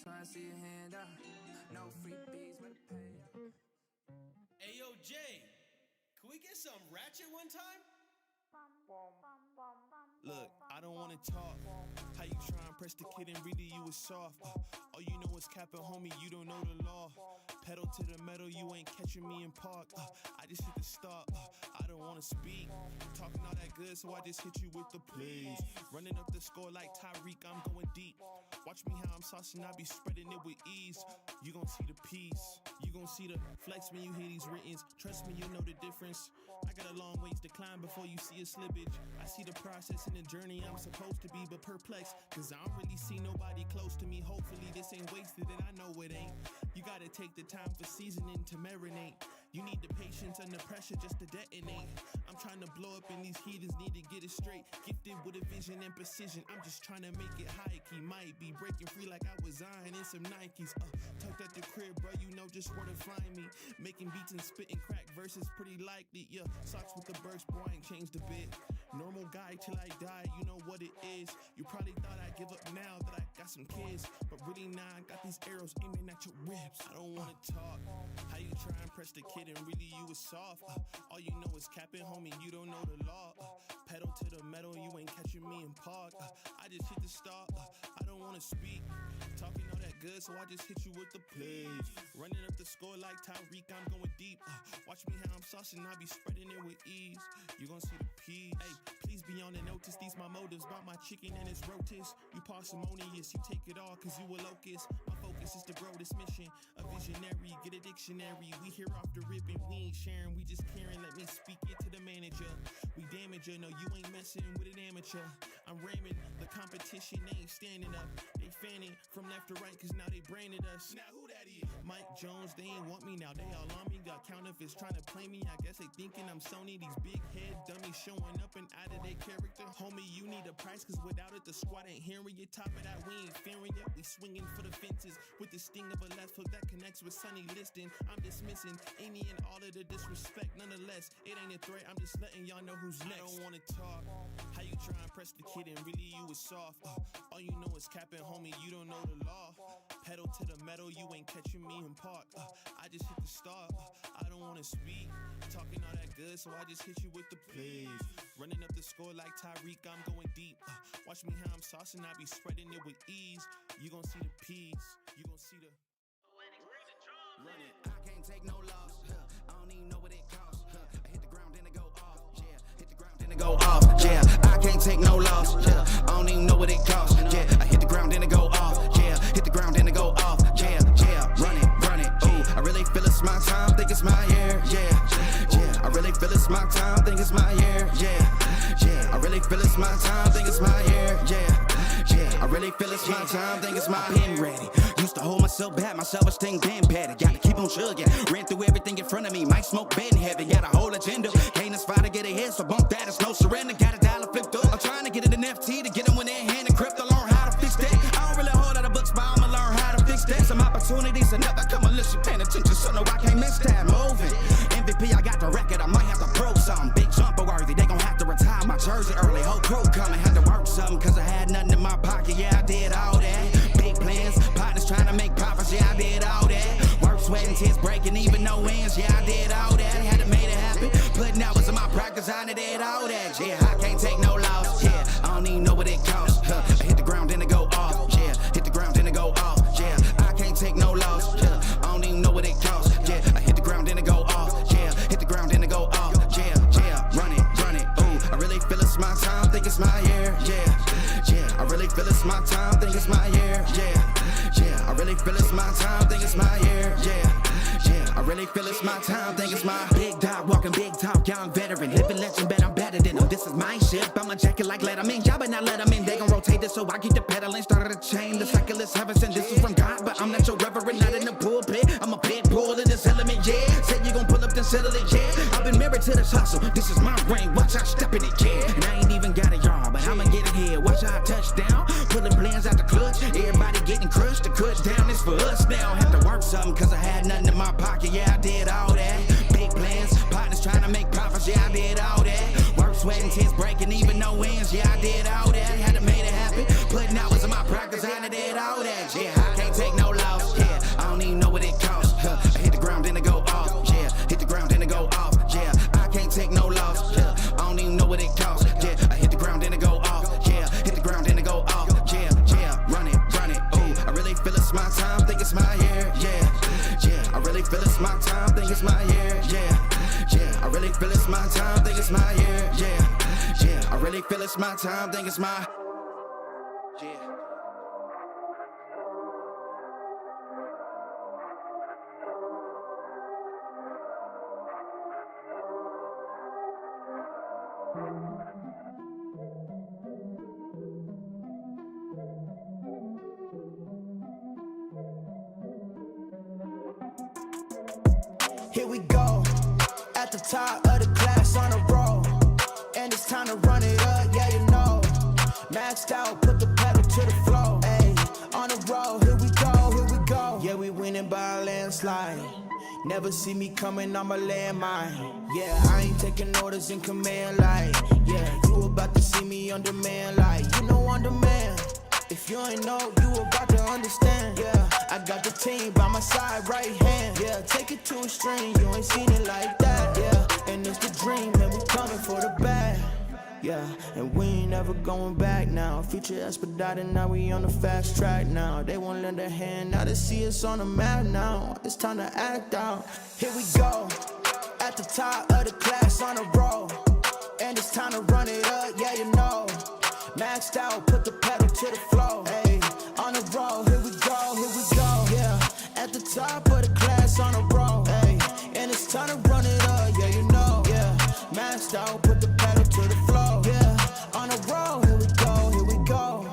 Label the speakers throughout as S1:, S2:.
S1: when I see your hand up. No free bees with a pay.
S2: Hey yo, Jay, can we get some ratchet one time?
S3: Look, I don't wanna talk. How you try and press the kid and really you was soft. All you know is capping, homie, you don't know the law. Pedal to the metal, you ain't catching me in park. I just hit the stop. I don't wanna speak. Talking all that good, so I just hit you with the plays. Running up the score like Tyreek, I'm going deep. Watch me how I'm saucing, I be spreading it with ease. You gon' see the peace. You gon' see the flex when you hear these writtens. Trust me, you know the difference. I got a long ways to climb before you see a slippage. I see the process and the journey I'm supposed to be, but perplexed, cause I don't really see nobody close to me. Hopefully this ain't wasted and I know it ain't. You gotta take the time for seasoning to marinate. You need the patience under pressure just to detonate. I'm trying to blow up and these heathens need to get it straight. Gifted with a vision and precision, I'm just trying to make it high key. Might be breaking free like I was Zion in some Nikes. Tucked at the crib, bro, you know just where to find me. Making beats and spitting crack verses pretty likely. Yeah, socks with the burst, boy, I ain't changed a bit. Normal guy till I die, you know what it is. You probably thought I'd give up now that I got some kids, but really now I got these arrows aiming at your ribs. I don't wanna talk. How you try and press the kid and really you was soft. All you know is capping, homie, you don't know the law. Pedal to the metal, you ain't catching me in park. I just hit the stop. I don't wanna speak. Talking all that good, so I just hit you with the plays. Running up the score like Tyreek, I'm going deep. Watch me how I'm saucing, I be spreading it with ease. You gon' see the peas. Hey, please be on the notice, these my motives. Bought my chicken and it's rotis. You parsimonious, you take it all cause you a locust. My focus is to grow this mission. A visionary, get a dictionary. We here off the rip and we ain't sharing, we just caring. Let me speak it to the manager. We damage her, no you ain't messing with an amateur. I'm ramming, the competition ain't standing up. They fanning from left to right cause now they branded us. Now who that is? Mike Jones, they ain't want me now, they all on me. Got counterfeits trying to play me, I guess they thinking I'm Sony. These big head dummies showing up and out of their character. Homie, you need a price cause without it the squad ain't hearing you. Top of that, we ain't fearing it. We swinging for the fences with the sting of a left hook that connects with Sunny Liston. I'm dismissing any and all of the disrespect. Nonetheless, it ain't a threat, I'm just letting y'all know who's next. I don't wanna talk. How you try and press the kid and really you was soft. All you know is capping, homie, you don't know the law. Pedal to the metal, you ain't catching me in park. I just hit the start. I don't wanna speak. Talking all that good, so I just hit you with the plays. Running up the score like Tyreek, I'm going deep. Watch me how I'm saucing, I be spreading it with ease. You gon' see the peas. You gon' see the...
S4: Run it. I can't take no loss. I don't even know what it costs. I hit the ground, then it go off. Yeah, hit the ground, then it go off. Yeah, I can't take no loss. I don't even know what it costs. Yeah, I hit the ground, then it go off. Yeah, hit the ground, then it go off. Yeah, run it. Ooh, I really feel it's my time, think it's my year. Yeah, I really feel it's my time, think it's my year. Yeah, I really feel it's my time, think it's my year. Yeah, I really feel it's my time, think it's my pen ready. Used to hold myself back, my self-esteem been better. Gotta keep on chugging, ran through everything in front of me. Might smoke bed heavy, got a whole agenda. Can't aspire to get ahead, so bump that, it's no surrender. Got a dollar flipped up, I'm trying to get it in FT to get them when they're hand and crypto. Learn how to fix that. I don't really hold out of books, but I'ma learn how to fix that. Some opportunities and never come unless you paying attention, so no, I can't miss that. Moving, MVP, I got the record, I might have to prove something. Big jumper worthy, they gon' have to retire my jersey early. Whole crew coming, had to work something, cause I had nothing in my pocket. Yeah, I did all that. Big plans, partners trying to make profits. Yeah, I did all that. Work, sweat, and tears breaking, even no ends. Yeah, I did all that. Had to make it happen. Putting hours in my practice, I did all that. Yeah, I can't take no loss. Yeah, I don't even know what it costs. I hit the ground, then it go off. Yeah, hit the ground, then it go off. Yeah, I can't take no loss. Yeah, I don't even know what it costs. Yeah, I hit the ground, then it go off. Yeah, hit the ground, then it go off. Yeah, run it. Ooh, I really feel it's my time, think it's my year. Yeah, I really feel it's my time, think it's my year. Yeah, I really feel it's my time, think it's my year. Yeah, I really feel it's my time, think it's my big dog, walking big talk, young veteran, living legend, bet I'm better than them. This is my ship, I'm a jacket like Letterman. Y'all better not let them in, they gon' rotate this, so I keep the pedaling. Started a chain, the cycle is heaven sent. This is from God, but I'm not your reverend, not in the pulpit. I'm a pit bull in this element, yeah. Said you gon' pull up, then settle it, yeah. I've been married to this hustle, this is my ring, watch out step in it, yeah. And I ain't even got a yard, but I'ma get it here. Watch out touchdown, pulling plans out the clutch. Everybody getting crushed, the cut down is for us now. Have to work something, cause I had nothing in my pocket, yeah, I did all that. Big plans, partners trying to make profits, yeah, I did all that. Work, sweat, and tears breaking, even no ends, yeah, I did all that. Had to make it happen, putting hours in my practice, I did all that. Yeah, I can't take no it's my year, yeah. I really feel it's my time, think it's my year, yeah. I really feel it's my time, think it's my year, yeah. I really feel it's my time, think it's my, yeah.
S5: Here we go, at the top of the class on a roll, and it's time to run it up, yeah you know. Maxed out, put the pedal to the floor, ayy, on the roll, here we go. Yeah, we winning by a landslide. Never see me coming on my landmine. Yeah, I ain't taking orders in command, like, yeah, you about to see me on demand, like, you know on demand. If you ain't know, you about to understand. Yeah, I got the team by my side, right hand. Yeah, take it to a string, you ain't seen it like that. Yeah, and it's the dream, and we coming for the bag. Yeah, and we ain't ever going back now. Future expedited, now we on the fast track now. They won't lend a hand, now they see us on the map now. It's time to act out. Here we go, at the top of the class on a roll, and it's time to run it up, yeah you know. Maxed out, put the pedal to the floor, ayy, on the roll, here we go, yeah, at the top of the class on a roll, ayy, and it's time to run it up, yeah, you know, yeah, maxed out, put the pedal to the floor, yeah, on the roll, here we go, here we go.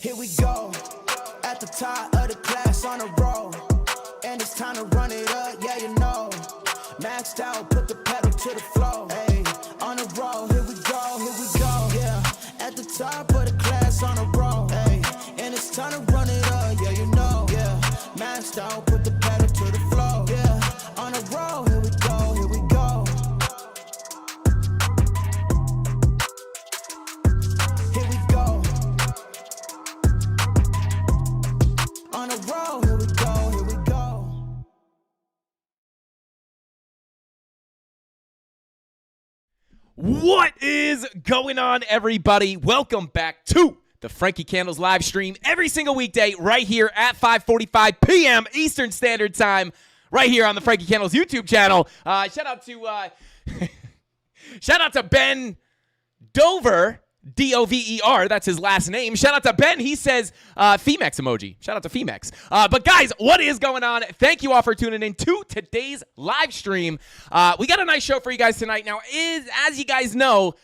S5: Here we go, at the top of the class on a roll, and it's time to run it up, yeah you know. Maxed out, put the pedal to the floor, ayy, on the roll, here we go, yeah, at the top of the class on a roll, ayy, and it's time to run it up, yeah you know, yeah, maxed out, put the pedal to the floor, yeah, on the roll, here we go, here we go. Here we go. On a roll, here we go, here we go.
S6: What is going on, everybody? Welcome back to the Frankie Candles live stream every single weekday right here at 5:45 p.m. Eastern Standard Time, right here on the Frankie Candles YouTube channel. Shout out to Ben Dover. Dover, that's his last name. Shout out to Ben. He says Femex emoji. Shout out to Femex. But guys, what is going on? Thank you all for tuning in to today's live stream. We got a nice show for you guys tonight. Now, as you guys know,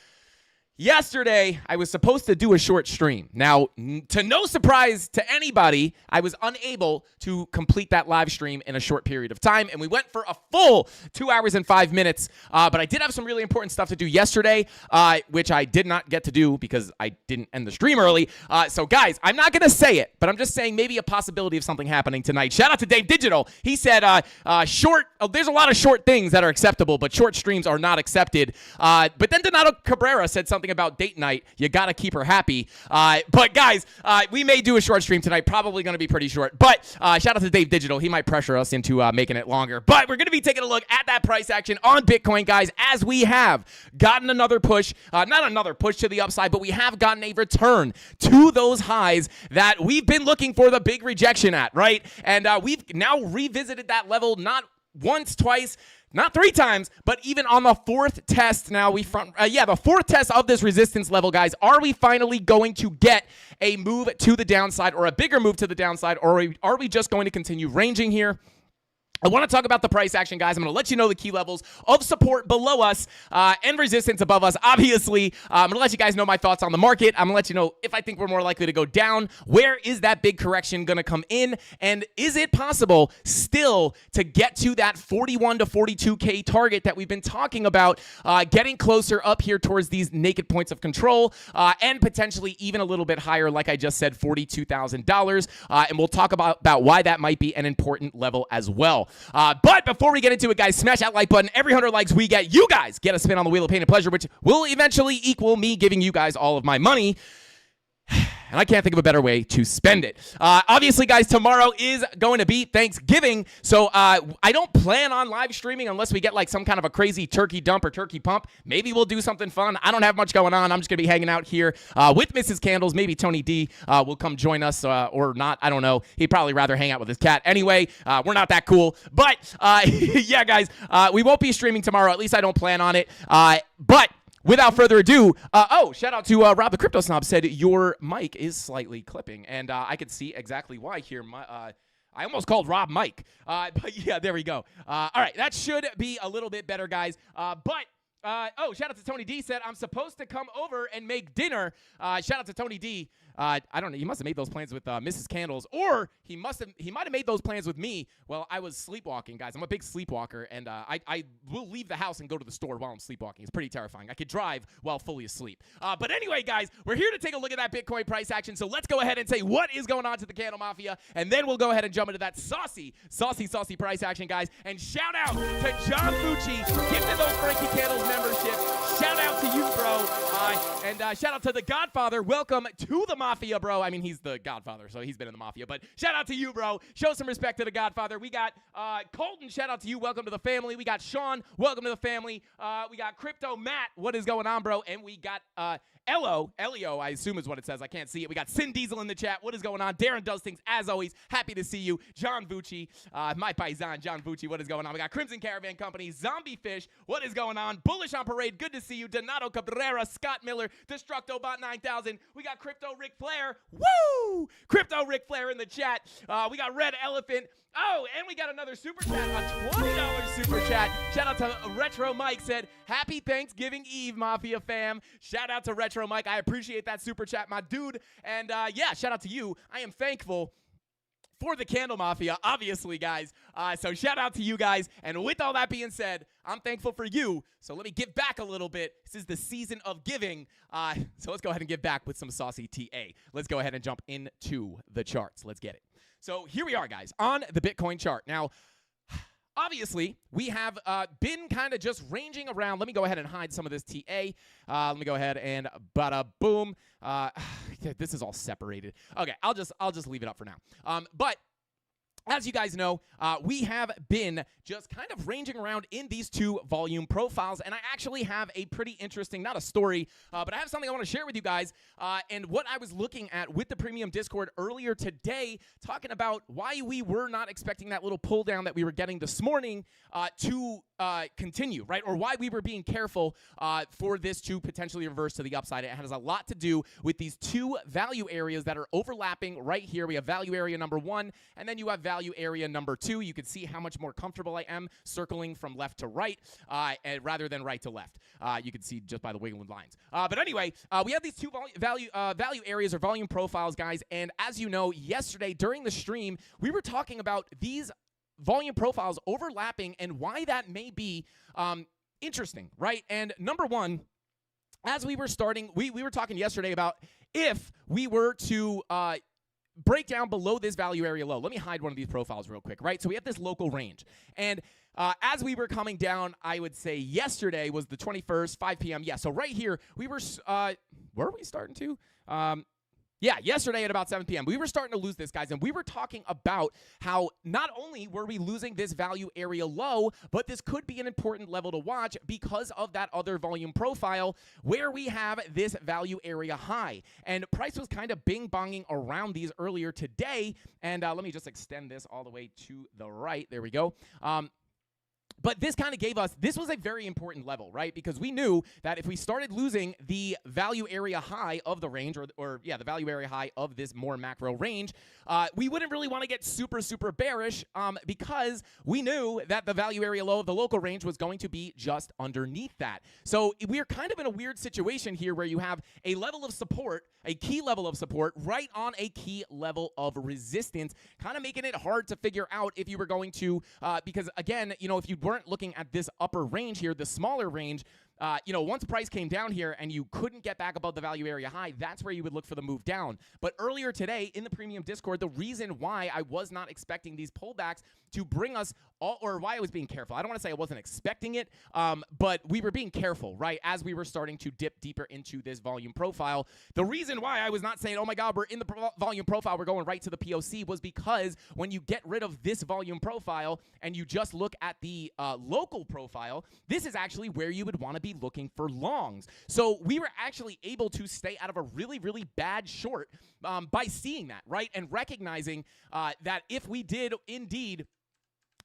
S6: yesterday, I was supposed to do a short stream. Now, to no surprise to anybody, I was unable to complete that live stream in a short period of time, and we went for a full 2 hours and 5 minutes. But I did have some really important stuff to do yesterday, which I did not get to do because I didn't end the stream early. So, guys, I'm not going to say it, but I'm just saying maybe a possibility of something happening tonight. Shout out to Dave Digital. He said there's a lot of short things that are acceptable, but short streams are not accepted. But then Donato Cabrera said something about date night. You got to keep her happy. But guys, we may do a short stream tonight, probably going to be pretty short. But shout out to Dave Digital. He might pressure us into making it longer. But we're going to be taking a look at that price action on Bitcoin, guys, as we have gotten another push, not another push to the upside, but we have gotten a return to those highs that we've been looking for the big rejection at, right? And we've now revisited that level not once, twice, not 3 times, but even on the 4th test now, the 4th test of this resistance level, guys. Are we finally going to get a move to the downside or a bigger move to the downside, or are we just going to continue ranging here? I want to talk about the price action, guys. I'm going to let you know the key levels of support below us and resistance above us. Obviously, I'm going to let you guys know my thoughts on the market. I'm going to let you know if I think we're more likely to go down. Where is that big correction going to come in? And is it possible still to get to that 41 to 42K target that we've been talking about, getting closer up here towards these naked points of control and potentially even a little bit higher, like I just said, $42,000. And we'll talk about why that might be an important level as well. But before we get into it, guys, smash that like button. Every 100 likes we get, you guys get a spin on the Wheel of Pain and Pleasure, which will eventually equal me giving you guys all of my money. And I can't think of a better way to spend it. Obviously, guys, tomorrow is going to be Thanksgiving, so I don't plan on live streaming unless we get like some kind of a crazy turkey dump or turkey pump. Maybe we'll do something fun. I don't have much going on. I'm just going to be hanging out here with Mrs. Candles. Maybe Tony D will come join us or not. I don't know. He'd probably rather hang out with his cat. Anyway, we're not that cool. But, yeah, guys, we won't be streaming tomorrow. At least I don't plan on it. But without further ado, shout out to Rob the Crypto Snob said your mic is slightly clipping, and I could see exactly why here. I almost called Rob Mike, but yeah, there we go. All right, that should be a little bit better, guys. Shout out to Tony D said I'm supposed to come over and make dinner. Shout out to Tony D. I don't know. He must have made those plans with Mrs. Candles, or he might have made those plans with me while I was sleepwalking, guys. I'm a big sleepwalker, and I will leave the house and go to the store while I'm sleepwalking. It's pretty terrifying. I could drive while fully asleep. But anyway, guys, we're here to take a look at that Bitcoin price action. So let's go ahead and say what is going on to the Candle Mafia, and then we'll go ahead and jump into that saucy price action, guys. And shout out to John Fucci, gifted those Frankie Candles memberships. Shout out to you, bro. And shout out to the Godfather. Welcome to the Mafia, bro. I mean, he's the Godfather, so he's been in the Mafia. But shout out to you, bro. Show some respect to the Godfather. We got Colton. Shout out to you. Welcome to the family. We got Sean. Welcome to the family. We got Crypto Matt. What is going on, bro? And we got Elio, I assume is what it says. I can't see it. We got Sin Diesel in the chat. What is going on? Darren does things, as always. Happy to see you. John Vucci, my paisan, John Vucci. What is going on? We got Crimson Caravan Company, Zombie Fish. What is going on? Bullish on Parade. Good to see you. Donato Cabrera, Scott Miller, Destructobot 9000. We got Crypto Ric Flair. Woo! Crypto Ric Flair in the chat. We got Red Elephant. Oh, and we got another super chat, a $20 super chat. Shout out to Retro Mike, said, Happy Thanksgiving Eve, Mafia fam. Shout out to Retro Mike. I appreciate that super chat, my dude. And yeah, shout out to you. I am thankful for the Candle Mafia, obviously, guys. So shout out to you guys. And with all that being said, I'm thankful for you. So let me give back a little bit. This is the season of giving. So let's go ahead and give back with some saucy TA. Let's go ahead and jump into the charts. Let's get it. So here we are, guys, on the Bitcoin chart. Now, obviously, we have been kind of just ranging around. Let me go ahead and hide some of this TA. Let me go ahead and bada boom. This is all separated. Okay, I'll just leave it up for now. But as you guys know, we have been just kind of ranging around in these two volume profiles, and I actually have a pretty interesting, not a story, but I have something I want to share with you guys, and what I was looking at with the Premium Discord earlier today, talking about why we were not expecting that little pull down that we were getting this morning to continue, right? Or why we were being careful for this to potentially reverse to the upside. It has a lot to do with these two value areas that are overlapping right here. We have value area number 1, and then you have value area number 2. You can see how much more comfortable I am circling from left to right rather than right to left. You can see just by the wiggling lines. But anyway, we have these two value areas or volume profiles, guys. And as you know, yesterday during the stream, we were talking about these volume profiles overlapping and why that may be interesting, right? And number one, as we were starting, we were talking yesterday about if we were to break down below this value area low. Let me hide one of these profiles real quick, right? So we have this local range. And as we were coming down, I would say yesterday was the 21st, 5 p.m. Yeah, so right here, we were, where are we starting to? Yeah, yesterday at about 7 p.m., we were starting to lose this, guys, and we were talking about how not only were we losing this value area low, but this could be an important level to watch because of that other volume profile where we have this value area high. And price was kind of bing-bonging around these earlier today, and let me just extend this all the way to the right. There we go. But this kind of gave us, this was a very important level, right? Because we knew that if we started losing the value area high of the range, or the value area high of this more macro range, we wouldn't really want to get super, super bearish because we knew that the value area low of the local range was going to be just underneath that. So we're kind of in a weird situation here where you have a level of support, a key level of support, right on a key level of resistance, kind of making it hard to figure out if you were going to, because again, if you weren't looking at this upper range here, the smaller range, once price came down here and you couldn't get back above the value area high, that's where you would look for the move down. But earlier today in the premium Discord, the reason why I was not expecting these pullbacks to bring us or why I was being careful. I don't want to say I wasn't expecting it, but we were being careful, right? As we were starting to dip deeper into this volume profile. The reason why I was not saying, oh my God, we're in the volume profile, we're going right to the POC, was because when you get rid of this volume profile and you just look at the local profile, this is actually where you would want to be looking for longs. So we were actually able to stay out of a really, really bad short by seeing that, right? And recognizing that if we did indeed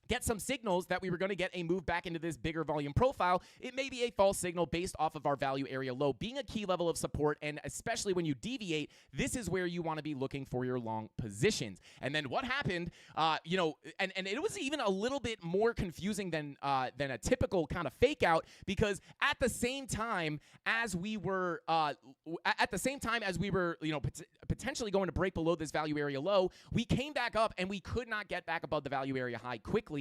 S6: get some signals that we were going to get a move back into this bigger volume profile, it may be a false signal based off of our value area low being a key level of support, and especially when you deviate, this is where you want to be looking for your long positions. And then what happened, and it was even a little bit more confusing than a typical kind of fake out, because at the same time as we were potentially going to break below this value area low, we came back up and we could not get back above the value area high quickly.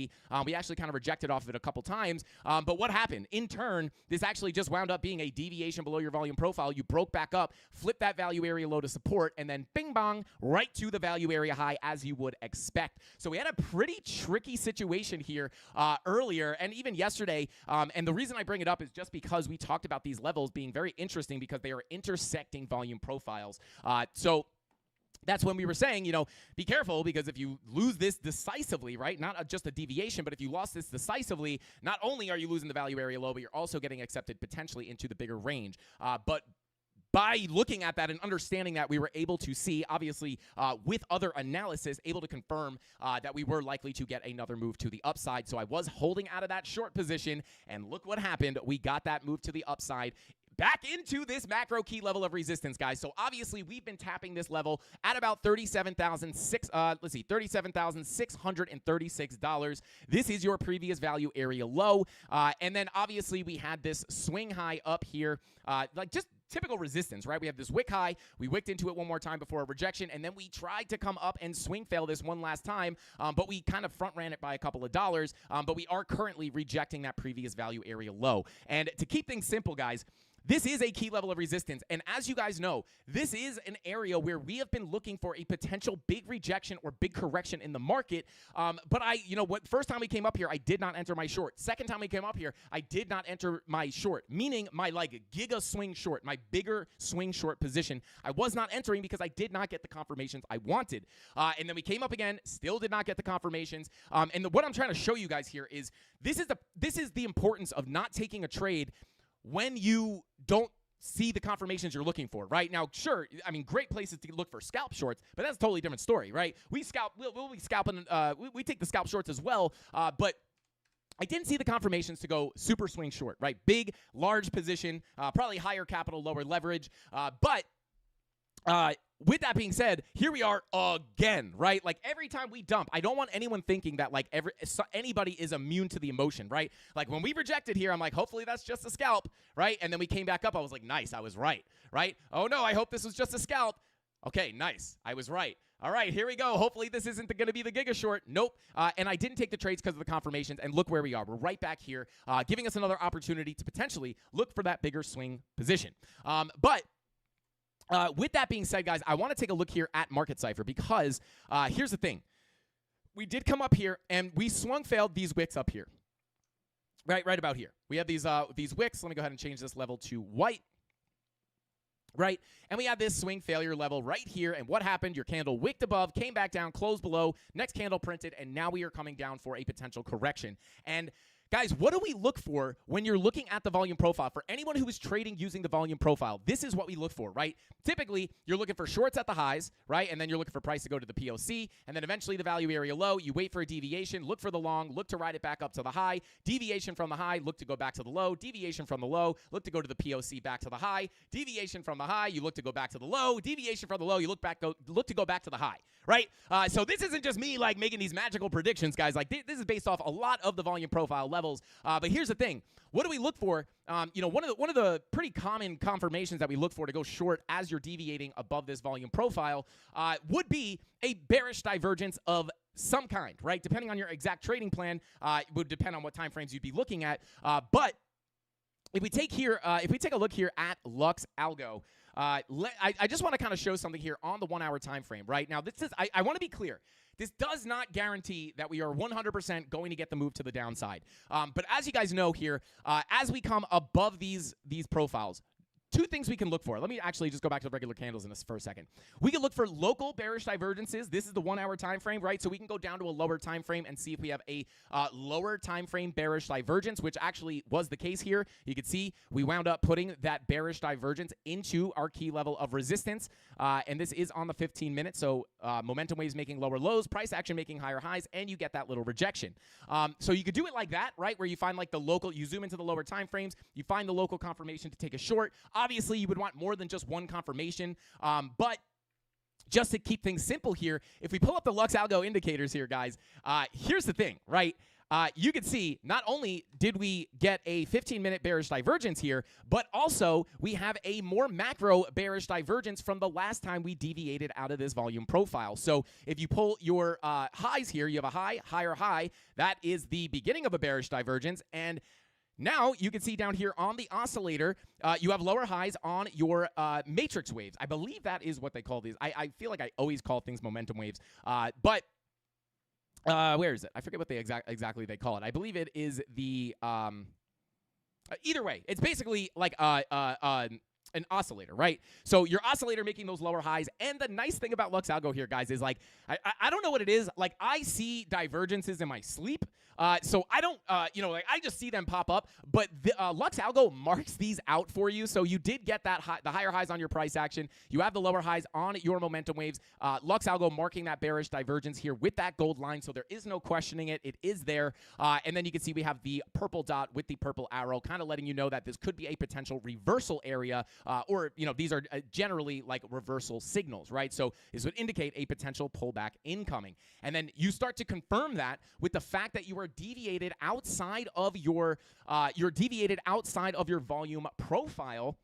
S6: We actually kind of rejected off of it a couple times. But what happened? In turn, this actually just wound up being a deviation below your volume profile. You broke back up, flipped that value area low to support, and then bing bong, right to the value area high as you would expect. So we had a pretty tricky situation here earlier and even yesterday. And the reason I bring it up is just because we talked about these levels being very interesting because they are intersecting volume profiles. So that's when we were saying, be careful, because if you lose this decisively, right, not just a deviation, but if you lost this decisively, not only are you losing the value area low, but you're also getting accepted potentially into the bigger range. But by looking at that and understanding that, we were able to see, obviously, with other analysis, able to confirm that we were likely to get another move to the upside. So I was holding out of that short position, and look what happened. We got that move to the upside, back into this macro key level of resistance, guys. So obviously we've been tapping this level at about $37,636. This is your previous value area low. And then obviously we had this swing high up here, like just typical resistance, right? We have this wick high. We wicked into it one more time before a rejection, and then we tried to come up and swing fail this one last time, but we kind of front ran it by a couple of dollars, but we are currently rejecting that previous value area low. And to keep things simple, guys, this is a key level of resistance, and as you guys know, this is an area where we have been looking for a potential big rejection or big correction in the market, but first time we came up here, I did not enter my short. Second time we came up here, I did not enter my short, meaning my giga swing short, my bigger swing short position. I was not entering because I did not get the confirmations I wanted, and then we came up again, still did not get the confirmations, and what I'm trying to show you guys here is this is the importance of not taking a trade when you don't see the confirmations you're looking for, right? Now, sure, I mean, great places to look for scalp shorts, but that's a totally different story, right? We'll be scalping, we take the scalp shorts as well, but I didn't see the confirmations to go super swing short, right? Big, large position, probably higher capital, lower leverage, but with that being said, here we are again, right? Like every time we dump, I don't want anyone thinking that like anybody is immune to the emotion, right? Like when we rejected here, I'm like, hopefully that's just a scalp, right? And then we came back up. I was like, nice, I was right? Oh no, I hope this was just a scalp. Okay, nice, I was right. All right, here we go. Hopefully this isn't going to be the giga short. Nope. And I didn't take the trades because of the confirmations. And look where we are. We're right back here, giving us another opportunity to potentially look for that bigger swing position. But with that being said, guys, I want to take a look here at Market Cypher because here's the thing. We did come up here, and we swung failed these wicks up here. Right about here. We have these wicks. Let me go ahead and change this level to white. Right? And we have this swing failure level right here. And what happened? Your candle wicked above, came back down, closed below, next candle printed, and now we are coming down for a potential correction. And guys, what do we look for when you're looking at the volume profile? For anyone who is trading using the volume profile, this is what we look for, right? Typically, you're looking for shorts at the highs, right? And then you're looking for price to go to the POC, and then eventually the value area low. You wait for a deviation, look for the long, look to ride it back up to the high. Deviation from the high, look to go back to the low. Deviation from the low, look to go to the POC back to the high. Deviation from the high, you look to go back to the low. Deviation from the low, you look to go back to the high, right? So this isn't just me like making these magical predictions, guys. Like this is based off a lot of the volume profile levels. But here's the thing: what do we look for? One of the pretty common confirmations that we look for to go short as you're deviating above this volume profile would be a bearish divergence of some kind, right? Depending on your exact trading plan, it would depend on what time frames you'd be looking at. But if we take a look here at Lux Algo, I just want to kind of show something here on the 1 hour time frame. Right now, I want to be clear. This does not guarantee that we are 100% going to get the move to the downside. But as you guys know here, as we come above these profiles, two things we can look for. Let me actually just go back to the regular candles in this for a second. We can look for local bearish divergences. This is the 1 hour time frame, right? So we can go down to a lower time frame and see if we have a lower time frame bearish divergence, which actually was the case here. You can see we wound up putting that bearish divergence into our key level of resistance, and this is on the 15 minute. So momentum waves making lower lows, price action making higher highs, and you get that little rejection. So you could do it like that, right? Where you find like the local, you zoom into the lower time frames, you find the local confirmation to take a short. Obviously, you would want more than just one confirmation, but just to keep things simple here, if we pull up the Lux Algo indicators here, guys, here's the thing, right? You can see not only did we get a 15-minute bearish divergence here, but also we have a more macro bearish divergence from the last time we deviated out of this volume profile. So if you pull your highs here, you have a high, higher high. That is the beginning of a bearish divergence, and now you can see down here on the oscillator, you have lower highs on your matrix waves. I believe that is what they call these. I feel like I always call things momentum waves, but where is it? I forget what they exactly they call it. I believe it is the either way, it's basically like an oscillator, right? So your oscillator making those lower highs. And the nice thing about Lux Algo here, guys, is like, I don't know what it is. Like, I see divergences in my sleep. So I don't, like I just see them pop up. But the, Lux Algo marks these out for you. So you did get that the higher highs on your price action. You have the lower highs on your momentum waves. Lux Algo marking that bearish divergence here with that gold line. So there is no questioning it. It is there. And then you can see we have the purple dot with the purple arrow, kind of letting you know that this could be a potential reversal area. Or, these are generally like reversal signals, right? So this would indicate a potential pullback incoming. And then you start to confirm that with the fact that you are deviated outside of your volume profile.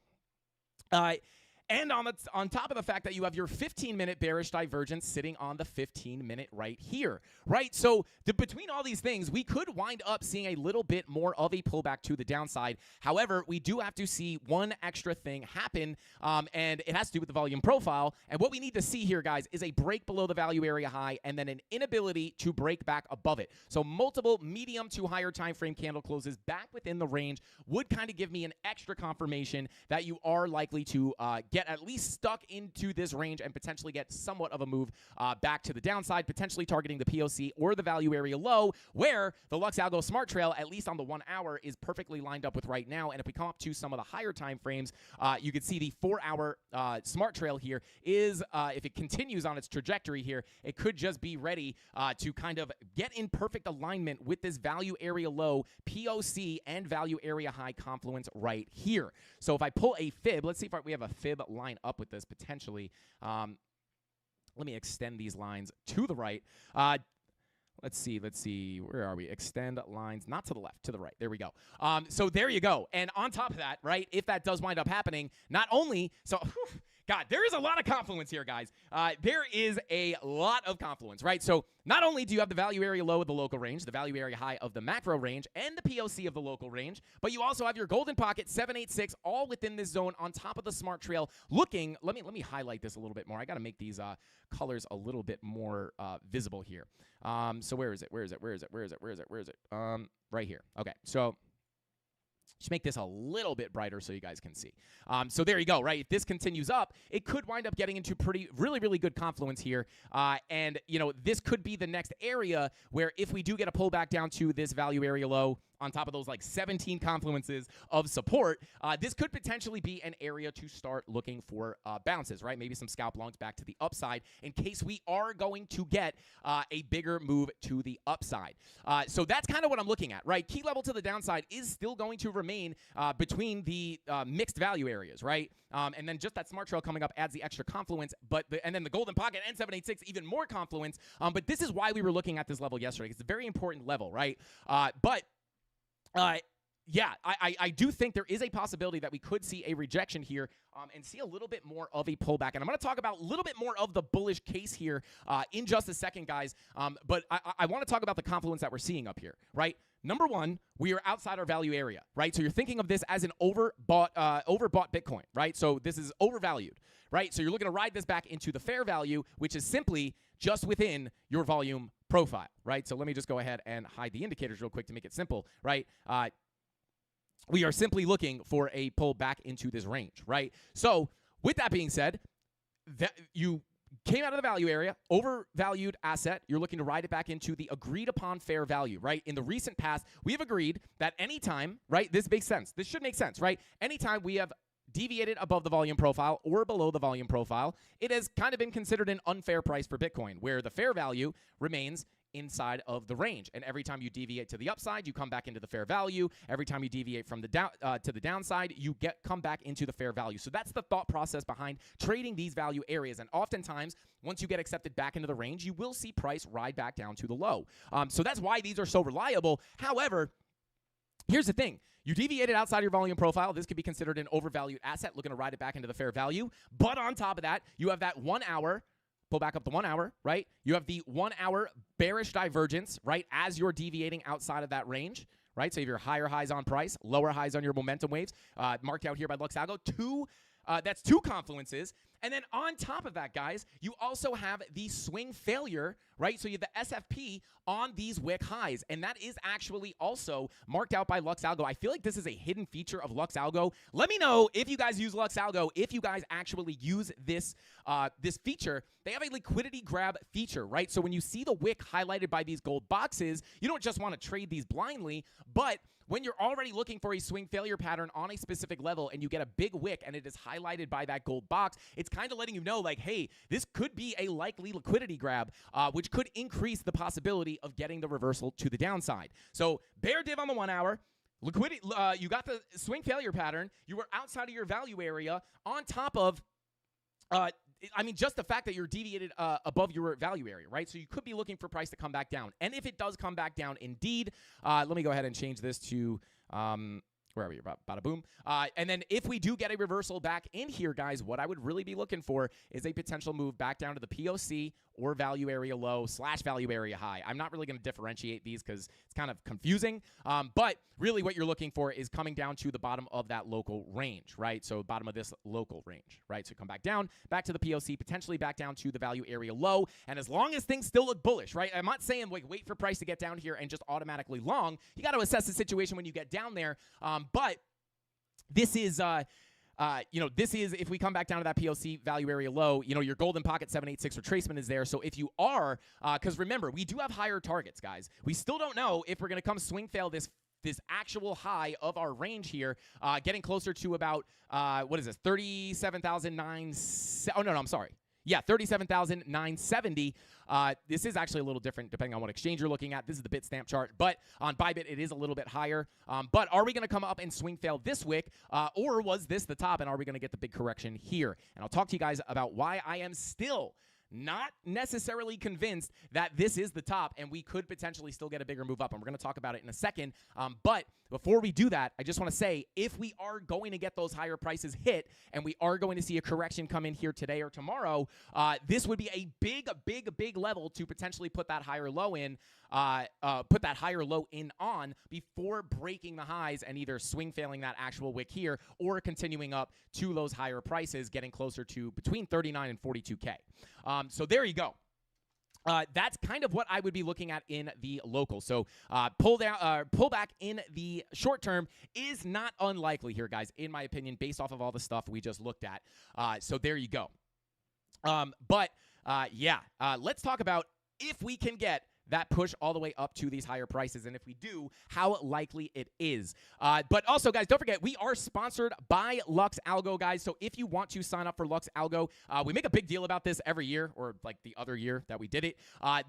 S6: And on top of the fact that you have your 15-minute bearish divergence sitting on the 15-minute right here, right? So between all these things, we could wind up seeing a little bit more of a pullback to the downside. However, we do have to see one extra thing happen, and it has to do with the volume profile. And what we need to see here, guys, is a break below the value area high and then an inability to break back above it. So multiple medium to higher time frame candle closes back within the range would kind of give me an extra confirmation that you are likely to get at least stuck into this range and potentially get somewhat of a move back to the downside, potentially targeting the POC or the value area low, where the Lux Algo Smart Trail, at least on the 1 hour, is perfectly lined up with right now. And if we come up to some of the higher time frames, you can see the 4 hour Smart Trail here is, if it continues on its trajectory here, it could just be ready to kind of get in perfect alignment with this value area low, POC, and value area high confluence right here. So if I pull a fib, let's see if we have a fib line up with this potentially. Let me extend these lines to the right. Let's see. Where are we? Extend lines, not to the left, to the right. There we go. So there you go. And on top of that, right, if that does wind up happening, not only, God, there is a lot of confluence here, guys. There is a lot of confluence, right? So not only do you have the value area low of the local range, the value area high of the macro range, and the POC of the local range, but you also have your golden pocket 786 all within this zone on top of the Smart Trail looking, let me highlight this a little bit more. I got to make these colors a little bit more visible here. So where is it? Right here. Okay. So just make this a little bit brighter so you guys can see. So there you go, right? If this continues up, it could wind up getting into really good confluence here. And, this could be the next area where if we do get a pullback down to this value area low, on top of those like 17 confluences of support, this could potentially be an area to start looking for bounces, right? Maybe some scalp longs back to the upside in case we are going to get a bigger move to the upside. So that's kind of what I'm looking at, right? Key level to the downside is still going to remain between the mixed value areas, right? And then just that smart trail coming up adds the extra confluence, and then the golden pocket and 786 even more confluence. But this is why we were looking at this level yesterday. It's a very important level, right? Yeah, I do think there is a possibility that we could see a rejection here and see a little bit more of a pullback. And I'm going to talk about a little bit more of the bullish case here in just a second, guys. But I want to talk about the confluence that we're seeing up here, right? Number one, we are outside our value area, right? So you're thinking of this as an overbought Bitcoin, right? So this is overvalued, right? So you're looking to ride this back into the fair value, which is simply just within your volume profile, right? So let me just go ahead and hide the indicators real quick to make it simple, right? We are simply looking for a pull back into this range, right? So with that being said, that you came out of the value area, overvalued asset, you're looking to ride it back into the agreed upon fair value, right? In the recent past, we have agreed that anytime, right, this makes sense. This should make sense, right? Anytime we have deviated above the volume profile or below the volume profile, it has kind of been considered an unfair price for Bitcoin, where the fair value remains inside of the range. And every time you deviate to the upside, you come back into the fair value. Every time you deviate from the down to the downside, you come back into the fair value. So that's the thought process behind trading these value areas. And oftentimes, once you get accepted back into the range, you will see price ride back down to the low. So that's why these are so reliable. However, here's the thing. You deviated outside your volume profile. This could be considered an overvalued asset, looking to ride it back into the fair value. But on top of that, you have that 1 hour, pull back up to 1 hour, right? You have the 1 hour bearish divergence, right, as you're deviating outside of that range, right? So you have your higher highs on price, lower highs on your momentum waves, marked out here by Luxalgo. That's two confluences. And then on top of that, guys, you also have the swing failure, right? So you have the SFP on these wick highs, and that is actually also marked out by Luxalgo. I feel like this is a hidden feature of Luxalgo. Let me know if you guys use Luxalgo, if you guys actually use this this feature. They have a liquidity grab feature, right? So when you see the wick highlighted by these gold boxes, you don't just want to trade these blindly, but when you're already looking for a swing failure pattern on a specific level and you get a big wick and it is highlighted by that gold box, it's kind of letting you know, like, hey, this could be a likely liquidity grab, which could increase the possibility of getting the reversal to the downside. So bear div on the 1 hour. Liquidity, you got the swing failure pattern. You were outside of your value area on top of just the fact that you're deviated above your value area, right? So you could be looking for price to come back down. And if it does come back down, indeed, let me go ahead and change this to, where are we? Bada boom. And then if we do get a reversal back in here, guys, what I would really be looking for is a potential move back down to the POC or value area low / value area high. I'm not really going to differentiate these because it's kind of confusing. But really what you're looking for is coming down to the bottom of that local range, right? So bottom of this local range, right? So come back down, back to the POC, potentially back down to the value area low. And as long as things still look bullish, right? I'm not saying like wait for price to get down here and just automatically long. You got to assess the situation when you get down there. But this is, this is, if we come back down to that POC value area low, your golden pocket 786 retracement is there. So if you are, because remember, we do have higher targets, guys. We still don't know if we're going to come swing fail this actual high of our range here, getting closer to about, 37,009. Oh, no, I'm sorry. Yeah, 37,970. This is actually a little different depending on what exchange you're looking at. This is the Bitstamp chart, but on Bybit, it is a little bit higher. But are we going to come up and swing fail this wick, or was this the top, and are we going to get the big correction here? And I'll talk to you guys about why I am still not necessarily convinced that this is the top and we could potentially still get a bigger move up. And we're going to talk about it in a second. But before we do that, I just want to say, if we are going to get those higher prices hit and we are going to see a correction come in here today or tomorrow, this would be a big level to potentially put that higher low in, on before breaking the highs and either swing failing that actual wick here or continuing up to those higher prices, getting closer to between 39 and 42K. So there you go. That's kind of what I would be looking at in the local. So pull back in the short term is not unlikely here, guys, in my opinion, based off of all the stuff we just looked at. So there you go. Let's talk about if we can get that push all the way up to these higher prices? And if we do, how likely it is. But also, guys, don't forget, we are sponsored by Lux Algo, guys. So if you want to sign up for Lux Algo, we make a big deal about this every year, or like the other year that we did it.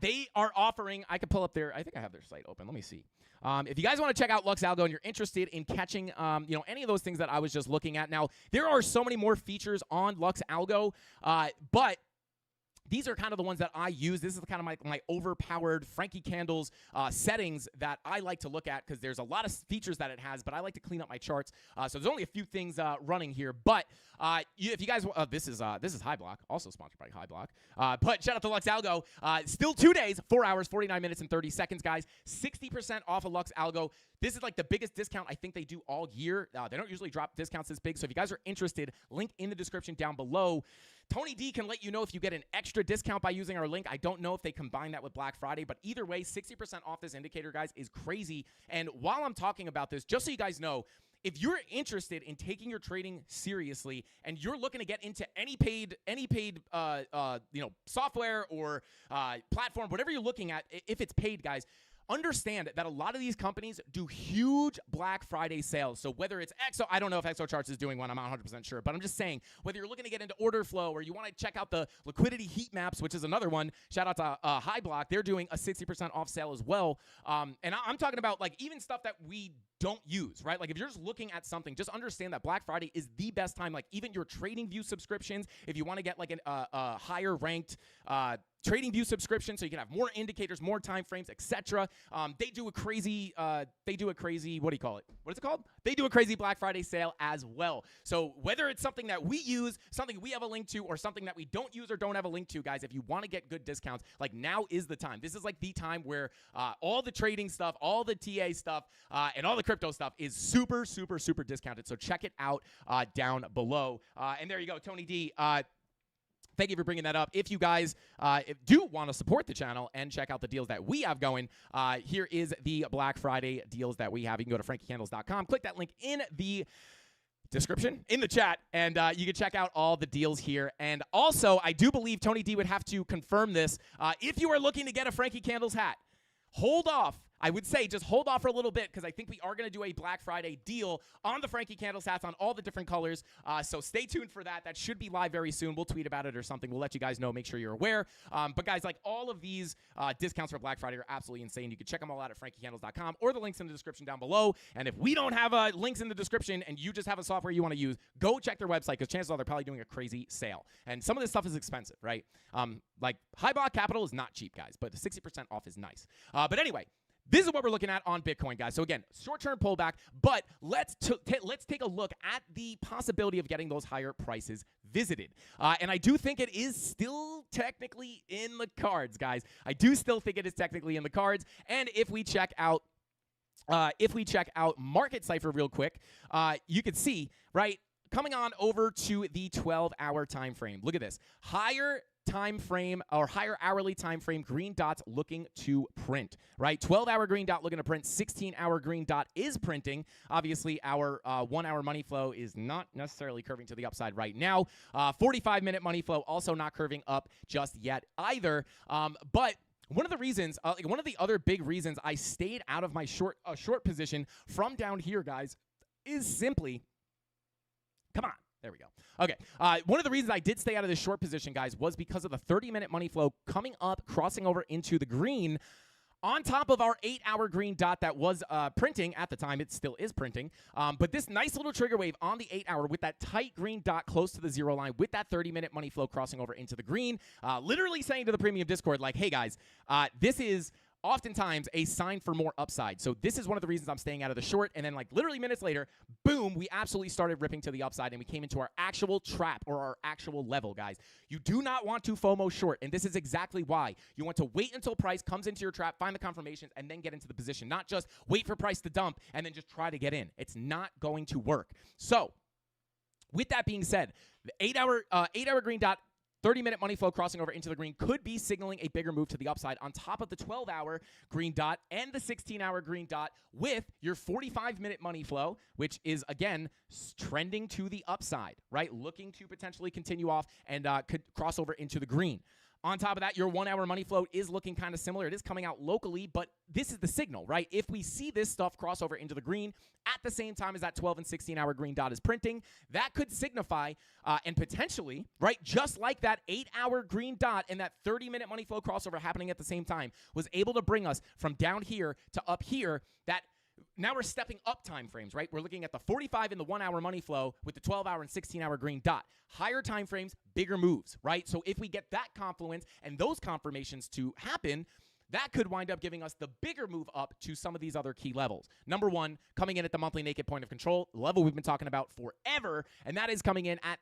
S6: They are offering, I can pull up their, I think I have their site open. Let me see. If you guys want to check out Lux Algo and you're interested in catching, any of those things that I was just looking at. Now, there are so many more features on Lux Algo, but these are kind of the ones that I use. This is kind of my overpowered Frankie Candles settings that I like to look at because there's a lot of features that it has, but I like to clean up my charts. So there's only a few things running here. But if you guys, this is High Block, also sponsored by High Block. But shout out to Lux Algo. Still 2 days, 4 hours, 49 minutes, and 30 seconds, guys. 60% off of Lux Algo. This is like the biggest discount I think they do all year. They don't usually drop discounts this big. So if you guys are interested, link in the description down below. Tony D can let you know if you get an extra discount by using our link. I don't know if they combine that with Black Friday, but either way, 60% off this indicator, guys, is crazy. And while I'm talking about this, just so you guys know, if you're interested in taking your trading seriously and you're looking to get into any paid software or platform, whatever you're looking at, if it's paid, guys, understand that a lot of these companies do huge Black Friday sales. So whether it's Exo, I don't know if Exo Charts is doing one. I'm not 100% sure. But I'm just saying, whether you're looking to get into order flow or you want to check out the liquidity heat maps, which is another one, shout out to High Block. They're doing a 60% off sale as well. And I'm talking about like even stuff that we don't use, right? Like if you're just looking at something, just understand that Black Friday is the best time. Like even your Trading View subscriptions, if you want to get like a higher ranked Trading View subscription, so you can have more indicators, more time frames, etc. They do a crazy, what do you call it? What is it called? They do a crazy Black Friday sale as well. So whether it's something that we use, something we have a link to, or something that we don't use or don't have a link to, guys, if you want to get good discounts, like now is the time. This is like the time where all the trading stuff, all the TA stuff, and all the crypto stuff is super, super, super discounted. So check it out down below. And there you go, Tony D. Thank you for bringing that up. If you guys do want to support the channel and check out the deals that we have going, here is the Black Friday deals that we have. You can go to frankiecandles.com, click that link in the description, in the chat, and you can check out all the deals here. And also, I do believe Tony D would have to confirm this. If you are looking to get a Frankie Candles hat, hold off. I would say just hold off for a little bit because I think we are going to do a Black Friday deal on the Frankie Candles hats on all the different colors. So stay tuned for that. That should be live very soon. We'll tweet about it or something. We'll let you guys know. Make sure you're aware. But guys, like all of these discounts for Black Friday are absolutely insane. You can check them all out at frankiecandles.com or the links in the description down below. And if we don't have links in the description and you just have a software you want to use, go check their website because chances are they're probably doing a crazy sale. And some of this stuff is expensive, right? Like High Block Capital is not cheap, guys, but 60% off is nice. But anyway, this is what we're looking at on Bitcoin, guys. So again, short-term pullback, but let's take a look at the possibility of getting those higher prices visited. And I do think it is still technically in the cards, guys. I do still think it is technically in the cards. And if we check out Market Cipher real quick, you can see, right, coming on over to the 12-hour time frame. Look at this. Higher time frame or higher hourly time frame green dots looking to print, right? 12-hour green dot looking to print, 16-hour green dot is printing. Obviously, our 1-hour money flow is not necessarily curving to the upside right now. 45-minute money flow also not curving up just yet either. But one of the reasons, one of the other big reasons I stayed out of my short position from down here, guys, is simply, come on. There we go. Okay. One of the reasons I did stay out of this short position, guys, was because of the 30-minute money flow coming up, crossing over into the green on top of our 8-hour green dot that was printing at the time. It still is printing. But this nice little trigger wave on the 8-hour with that tight green dot close to the zero line with that 30-minute money flow crossing over into the green, literally saying to the premium Discord, like, hey, guys, this is oftentimes a sign for more upside. So this is one of the reasons I'm staying out of the short. And then like literally minutes later, boom, we absolutely started ripping to the upside and we came into our actual trap or our actual level, guys. You do not want to FOMO short. And this is exactly why. You want to wait until price comes into your trap, find the confirmations, and then get into the position. Not just wait for price to dump and then just try to get in. It's not going to work. So with that being said, the 8-hour green dot 30-minute money flow crossing over into the green could be signaling a bigger move to the upside on top of the 12-hour green dot and the 16-hour green dot with your 45-minute money flow, which is, again, trending to the upside, right? Looking to potentially continue off and could cross over into the green. On top of that, your 1 hour money flow is looking kind of similar. It is coming out locally, but this is the signal, right? If we see this stuff cross over into the green at the same time as that 12 and 16 hour green dot is printing, that could signify and potentially, right, just like that 8 hour green dot and that 30-minute money flow crossover happening at the same time was able to bring us from down here to up here, that now we're stepping up time frames, right? We're looking at the 45 and the 1 hour money flow with the 12 hour and 16 hour green dot. Higher time frames, bigger moves, right? So if we get that confluence and those confirmations to happen, that could wind up giving us the bigger move up to some of these other key levels. Number one, coming in at the monthly naked point of control, the level we've been talking about forever, and that is coming in at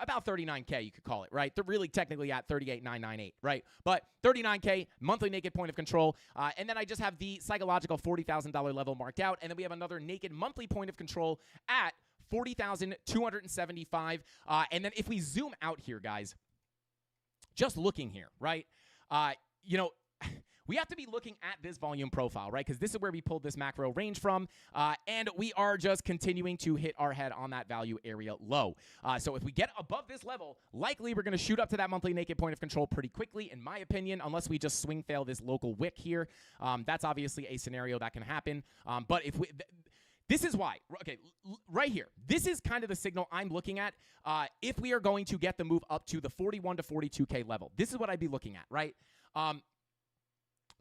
S6: about 39K, you could call it, right? They're really technically at 38,998, right? But 39K, monthly naked point of control, and then I just have the psychological $40,000 level marked out, and then we have another naked monthly point of control at 40,275, and then if we zoom out here, guys, just looking here, right? We have to be looking at this volume profile, right? Because this is where we pulled this macro range from, and we are just continuing to hit our head on that value area low. So if we get above this level, likely we're going to shoot up to that monthly naked point of control pretty quickly, in my opinion, unless we just swing fail this local wick here. That's obviously a scenario that can happen. But if we... This is why. Okay, right here. This is kind of the signal I'm looking at if we are going to get the move up to the 41 to 42K level. This is what I'd be looking at, right?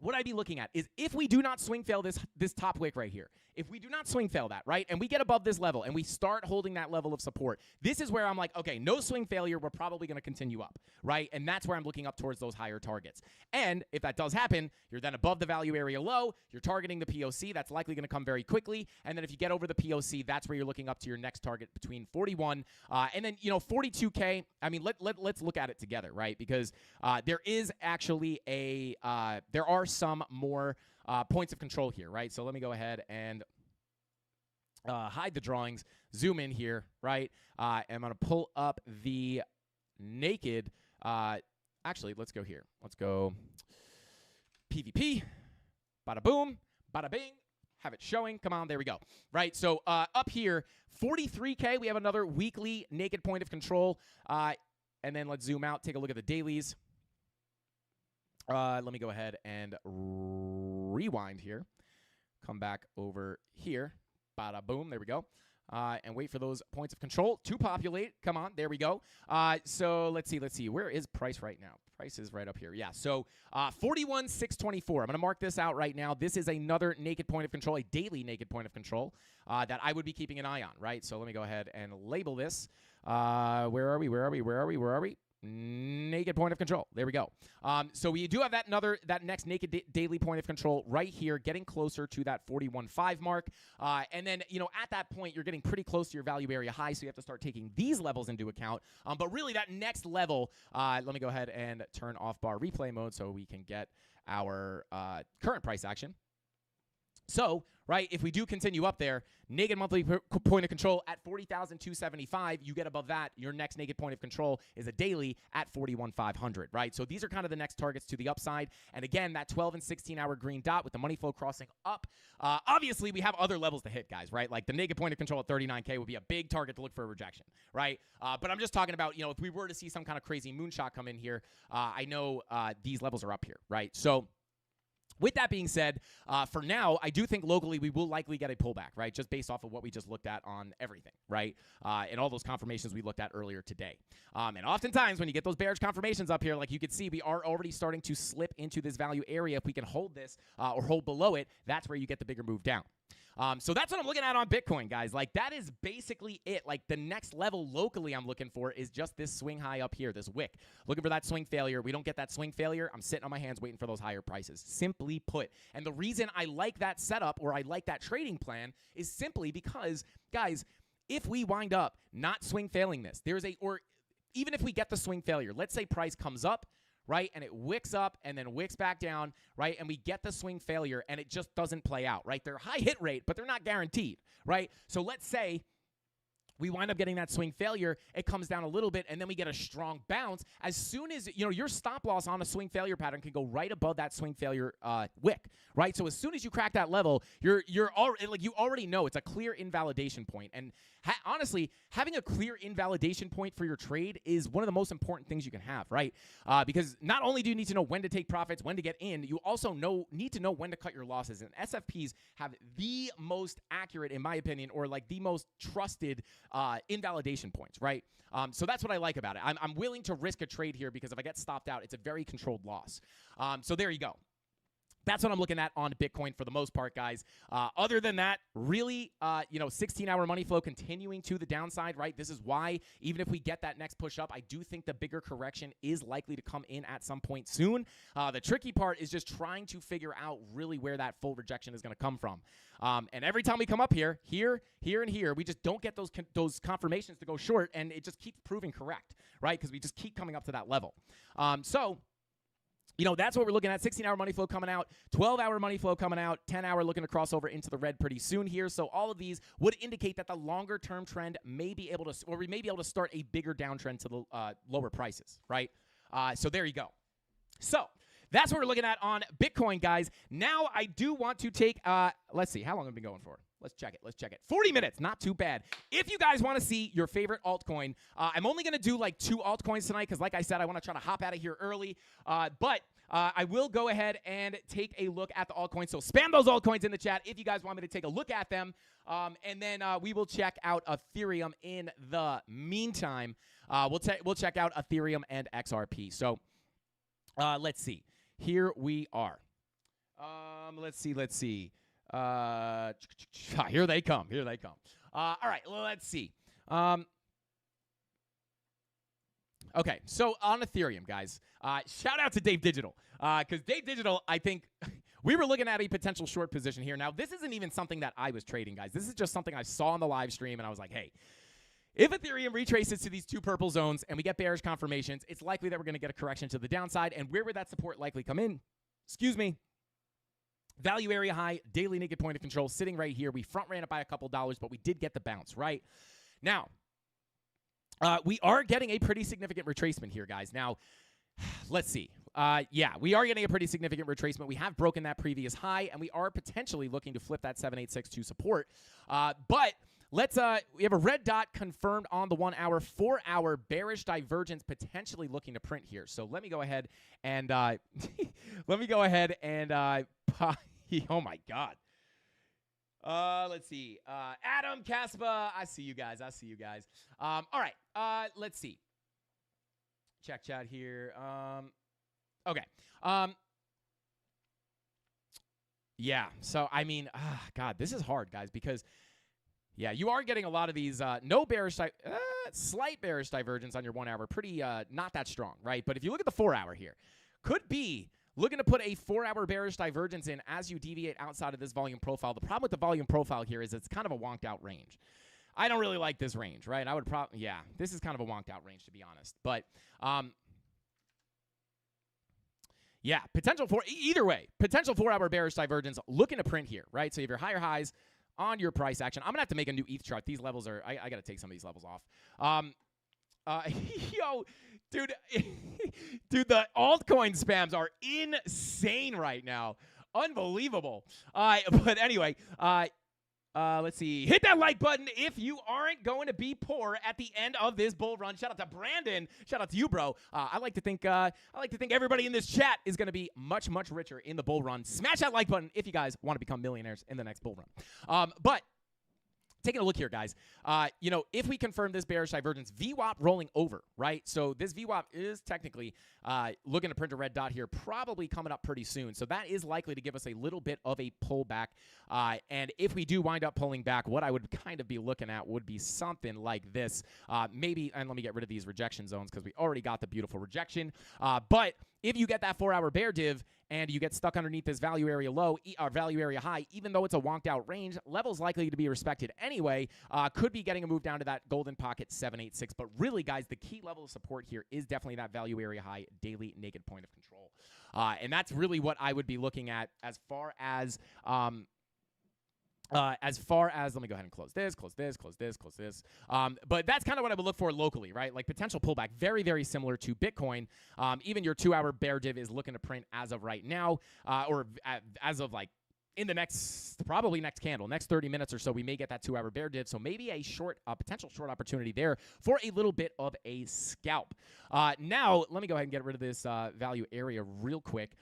S6: What I'd be looking at is if we do not swing fail this top wick right here, if we do not swing fail that, right, and we get above this level and we start holding that level of support, this is where I'm like, okay, no swing failure, we're probably going to continue up, right? And that's where I'm looking up towards those higher targets. And if that does happen, you're then above the value area low, you're targeting the POC, that's likely going to come very quickly, and then if you get over the POC, that's where you're looking up to your next target between 41 and then, 42K. I mean, let's look at it together, right? Because there is actually there are some more points of control here, right? So let me go ahead and hide the drawings, zoom in here, right? I'm going to pull up the naked. Actually, let's go here. Let's go PVP. Bada boom, bada bing. Have it showing. Come on, there we go. Right, so up here, 43K, we have another weekly naked point of control. And then let's zoom out, take a look at the dailies. Let me go ahead and rewind here. Come back over here. Bada boom. There we go. And wait for those points of control to populate. Come on. There we go. So let's see. Where is price right now? Price is right up here. Yeah. So 41,624. I'm going to mark this out right now. This is another naked point of control, a daily naked point of control that I would be keeping an eye on, right? So let me go ahead and label this. Where are we? Naked point of control. There we go. So we do have that next naked daily point of control right here, getting closer to that 41.5 mark. And then, at that point, you're getting pretty close to your value area high, so you have to start taking these levels into account. But really, that next level, let me go ahead and turn off bar replay mode so we can get our current price action. So, right, if we do continue up there, naked monthly point of control at 40,275, you get above that, your next naked point of control is a daily at 41,500, right? So these are kind of the next targets to the upside. And again, that 12 and 16-hour green dot with the money flow crossing up. Obviously, we have other levels to hit, guys, right? Like the naked point of control at 39K would be a big target to look for a rejection, right? But I'm just talking about, if we were to see some kind of crazy moonshot come in here, I know these levels are up here, right? So with that being said, for now, I do think locally we will likely get a pullback, right? Just based off of what we just looked at on everything, right? And all those confirmations we looked at earlier today. And oftentimes when you get those bearish confirmations up here, like you can see, we are already starting to slip into this value area. If we can hold this or hold below it, that's where you get the bigger move down. So that's what I'm looking at on Bitcoin, guys. Like, that is basically it. Like, the next level locally I'm looking for is just this swing high up here, this wick. Looking for that swing failure. We don't get that swing failure, I'm sitting on my hands waiting for those higher prices, simply put. And the reason I like that setup or I like that trading plan is simply because, guys, if we wind up not swing failing this, or even if we get the swing failure, let's say price comes up, right, and it wicks up and then wicks back down, right, and we get the swing failure and it just doesn't play out, right? They're high hit rate, but they're not guaranteed, right? So let's say we wind up getting that swing failure. It comes down a little bit, and then we get a strong bounce. As soon as, your stop loss on a swing failure pattern can go right above that swing failure wick, right? So as soon as you crack that level, you're already, you already know it's a clear invalidation point. And honestly, having a clear invalidation point for your trade is one of the most important things you can have, right? Because not only do you need to know when to take profits, when to get in, you also need to know when to cut your losses. And SFPs have the most accurate, in my opinion, or like the most trusted invalidation points, right? So that's what I like about it. I'm willing to risk a trade here because if I get stopped out, it's a very controlled loss. So there you go. That's what I'm looking at on Bitcoin for the most part, guys. Other than that, really, 16-hour money flow continuing to the downside, right? This is why even if we get that next push up, I do think the bigger correction is likely to come in at some point soon. The tricky part is just trying to figure out really where that full rejection is going to come from. And every time we come up here, and here, we just don't get those confirmations to go short, and it just keeps proving correct, right? Because we just keep coming up to that level. That's what we're looking at. 16-hour money flow coming out, 12-hour money flow coming out, 10-hour looking to cross over into the red pretty soon here. So all of these would indicate that the longer-term trend may be able to, or we may be able to start a bigger downtrend to the lower prices, right? So there you go. So that's what we're looking at on Bitcoin, guys. Now I do want to take, let's see, how long have we been going for? Let's check it. 40 minutes, not too bad. If you guys want to see your favorite altcoin, I'm only going to do like 2 altcoins tonight because like I said, I want to try to hop out of here early. But I will go ahead and take a look at the altcoins. So spam those altcoins in the chat if you guys want me to take a look at them. And then we will check out Ethereum in the meantime. We'll check out Ethereum and XRP. So let's see. Here we are. Let's see. Here they come. All right, let's see. Okay, so on Ethereum, guys, shout out to Dave Digital, because Dave Digital, I think we were looking at a potential short position here. Now, this isn't even something that I was trading, guys. This is just something I saw on the live stream, and I was like, hey, if Ethereum retraces to these 2 purple zones and we get bearish confirmations, it's likely that we're going to get a correction to the downside. And where would that support likely come in? Value area high, daily naked point of control sitting right here. We front ran it by a couple dollars, but we did get the bounce, right? Now, we are getting a pretty significant retracement here, guys. Now, let's see. We are getting a pretty significant retracement. We have broken that previous high, and we are potentially looking to flip that 7862 support. But let's we have a red dot confirmed on the 1 hour, 4 hour bearish divergence potentially looking to print here. So let me go ahead and oh my God. Let's see. Adam Caspa, I see you guys. All right. Let's see. Check chat here. Okay. Yeah. So I mean, God, this is hard, guys, because yeah, you are getting a lot of these no bearish, slight bearish divergence on your 1 hour, pretty not that strong, right? But if you look at the 4 hour here, could be looking to put a 4 hour bearish divergence in as you deviate outside of this volume profile. The problem with the volume profile here is it's kind of a wonked out range. I don't really like this range, right? I would probably, yeah, this is kind of a wonked out range, to be honest. But yeah, potential for either way, potential 4 hour bearish divergence looking to print here, right? So you have your higher highs on your price action. I'm gonna have to make a new ETH chart. These levels are, I gotta take some of these levels off. Yo, dude, dude, the altcoin spams are insane right now. Unbelievable. But anyway, let's see. Hit that like button if you aren't going to be poor at the end of this bull run. Shout out to Brandon. Shout out to you, bro. I like to think everybody in this chat is going to be much, much richer in the bull run. Smash that like button if you guys want to become millionaires in the next bull run. But taking a look here, guys, if we confirm this bearish divergence, VWAP rolling over, right? So this VWAP is technically looking to print a red dot here, probably coming up pretty soon. So that is likely to give us a little bit of a pullback. And if we do wind up pulling back, what I would kind of be looking at would be something like this. Maybe, and let me get rid of these rejection zones because we already got the beautiful rejection. But if you get that 4 hour bear div and you get stuck underneath this value area low or value area high, even though it's a wonked out range, levels likely to be respected anyway. Could be getting a move down to that golden pocket 786. But really, guys, the key level of support here is definitely that value area high daily naked point of control. And that's really what I would be looking at as far as As far as, let me go ahead and close this. But that's kind of what I would look for locally, right? Like potential pullback, very, very similar to Bitcoin. Even your 2-hour bear div is looking to print as of right now, or as of like in the probably next candle, next 30 minutes or so, we may get that 2-hour bear div. So maybe a potential short opportunity there for a little bit of a scalp. Now, let me go ahead and get rid of this value area real quick.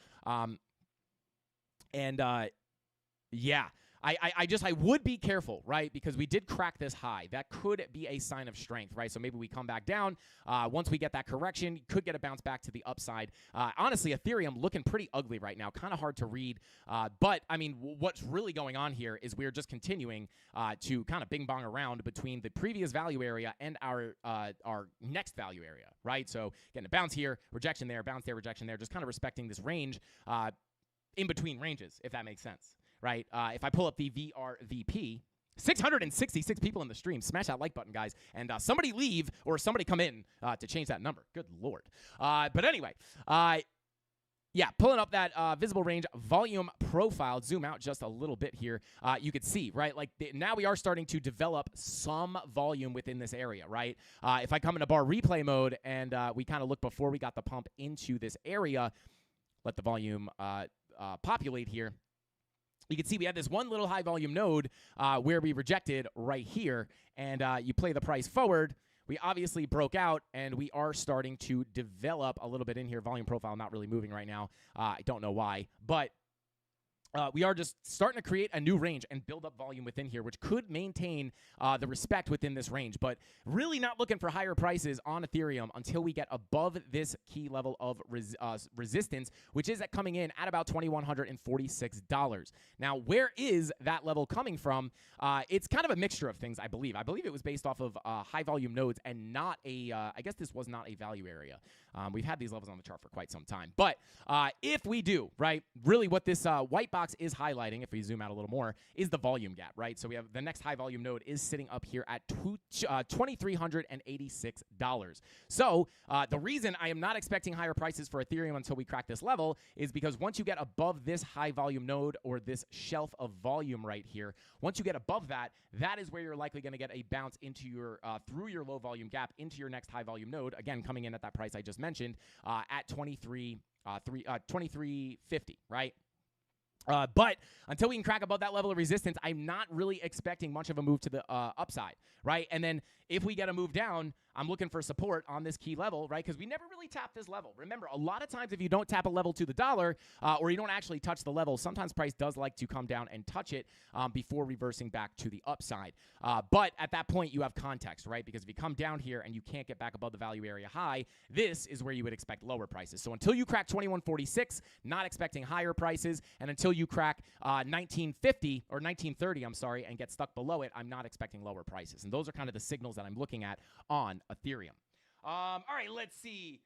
S6: Yeah. I would be careful, right? Because we did crack this high. That could be a sign of strength, right? So maybe we come back down. Once we get that correction, could get a bounce back to the upside. Honestly, Ethereum looking pretty ugly right now. Kind of hard to read. But, I mean, what's really going on here is we're just continuing to kind of bing-bong around between the previous value area and our next value area, right? So getting a bounce here, rejection there, bounce there, rejection there, just kind of respecting this range in between ranges, if that makes sense. Right? If I pull up the VRVP, 666 people in the stream. Smash that like button, guys. And somebody leave or somebody come in to change that number. Good Lord. But anyway, yeah, pulling up that visible range volume profile, zoom out just a little bit here, you could see, right? Like now we are starting to develop some volume within this area, right? If I come into bar replay mode and we kind of look before we got the pump into this area, let the volume populate here. You can see we had this one little high volume node where we rejected right here, and you play the price forward. We obviously broke out, and we are starting to develop a little bit in here. Volume profile not really moving right now. I don't know why, but we are just starting to create a new range and build up volume within here, which could maintain the respect within this range. But really not looking for higher prices on Ethereum until we get above this key level of resistance, which is coming in at about $2,146. Now, where is that level coming from? It's kind of a mixture of things, I believe. I believe it was based off of high volume nodes and not a, I guess this was not a value area. We've had these levels on the chart for quite some time. But if we do, right, really what this white box is highlighting, if we zoom out a little more, is the volume gap, right? So we have the next high volume node is sitting up here at $2,386. So the reason I am not expecting higher prices for Ethereum until we crack this level is because once you get above this high volume node or this shelf of volume right here, once you get above that, that is where you're likely going to get a bounce into your through your low volume gap into your next high volume node, again coming in at that price I just mentioned at 2350, right? But until we can crack above that level of resistance, I'm not really expecting much of a move to the upside, right? And then if we get a move down, I'm looking for support on this key level, right? Because we never really tap this level. Remember, a lot of times if you don't tap a level to the dollar or you don't actually touch the level, sometimes price does like to come down and touch it before reversing back to the upside. But at that point, you have context, right? Because if you come down here and you can't get back above the value area high, this is where you would expect lower prices. So until you crack 2146, not expecting higher prices, and until you crack 1950 or 1930, I'm sorry, and get stuck below it, I'm not expecting lower prices. And those are kind of the signals that I'm looking at on Ethereum. All right, let's see.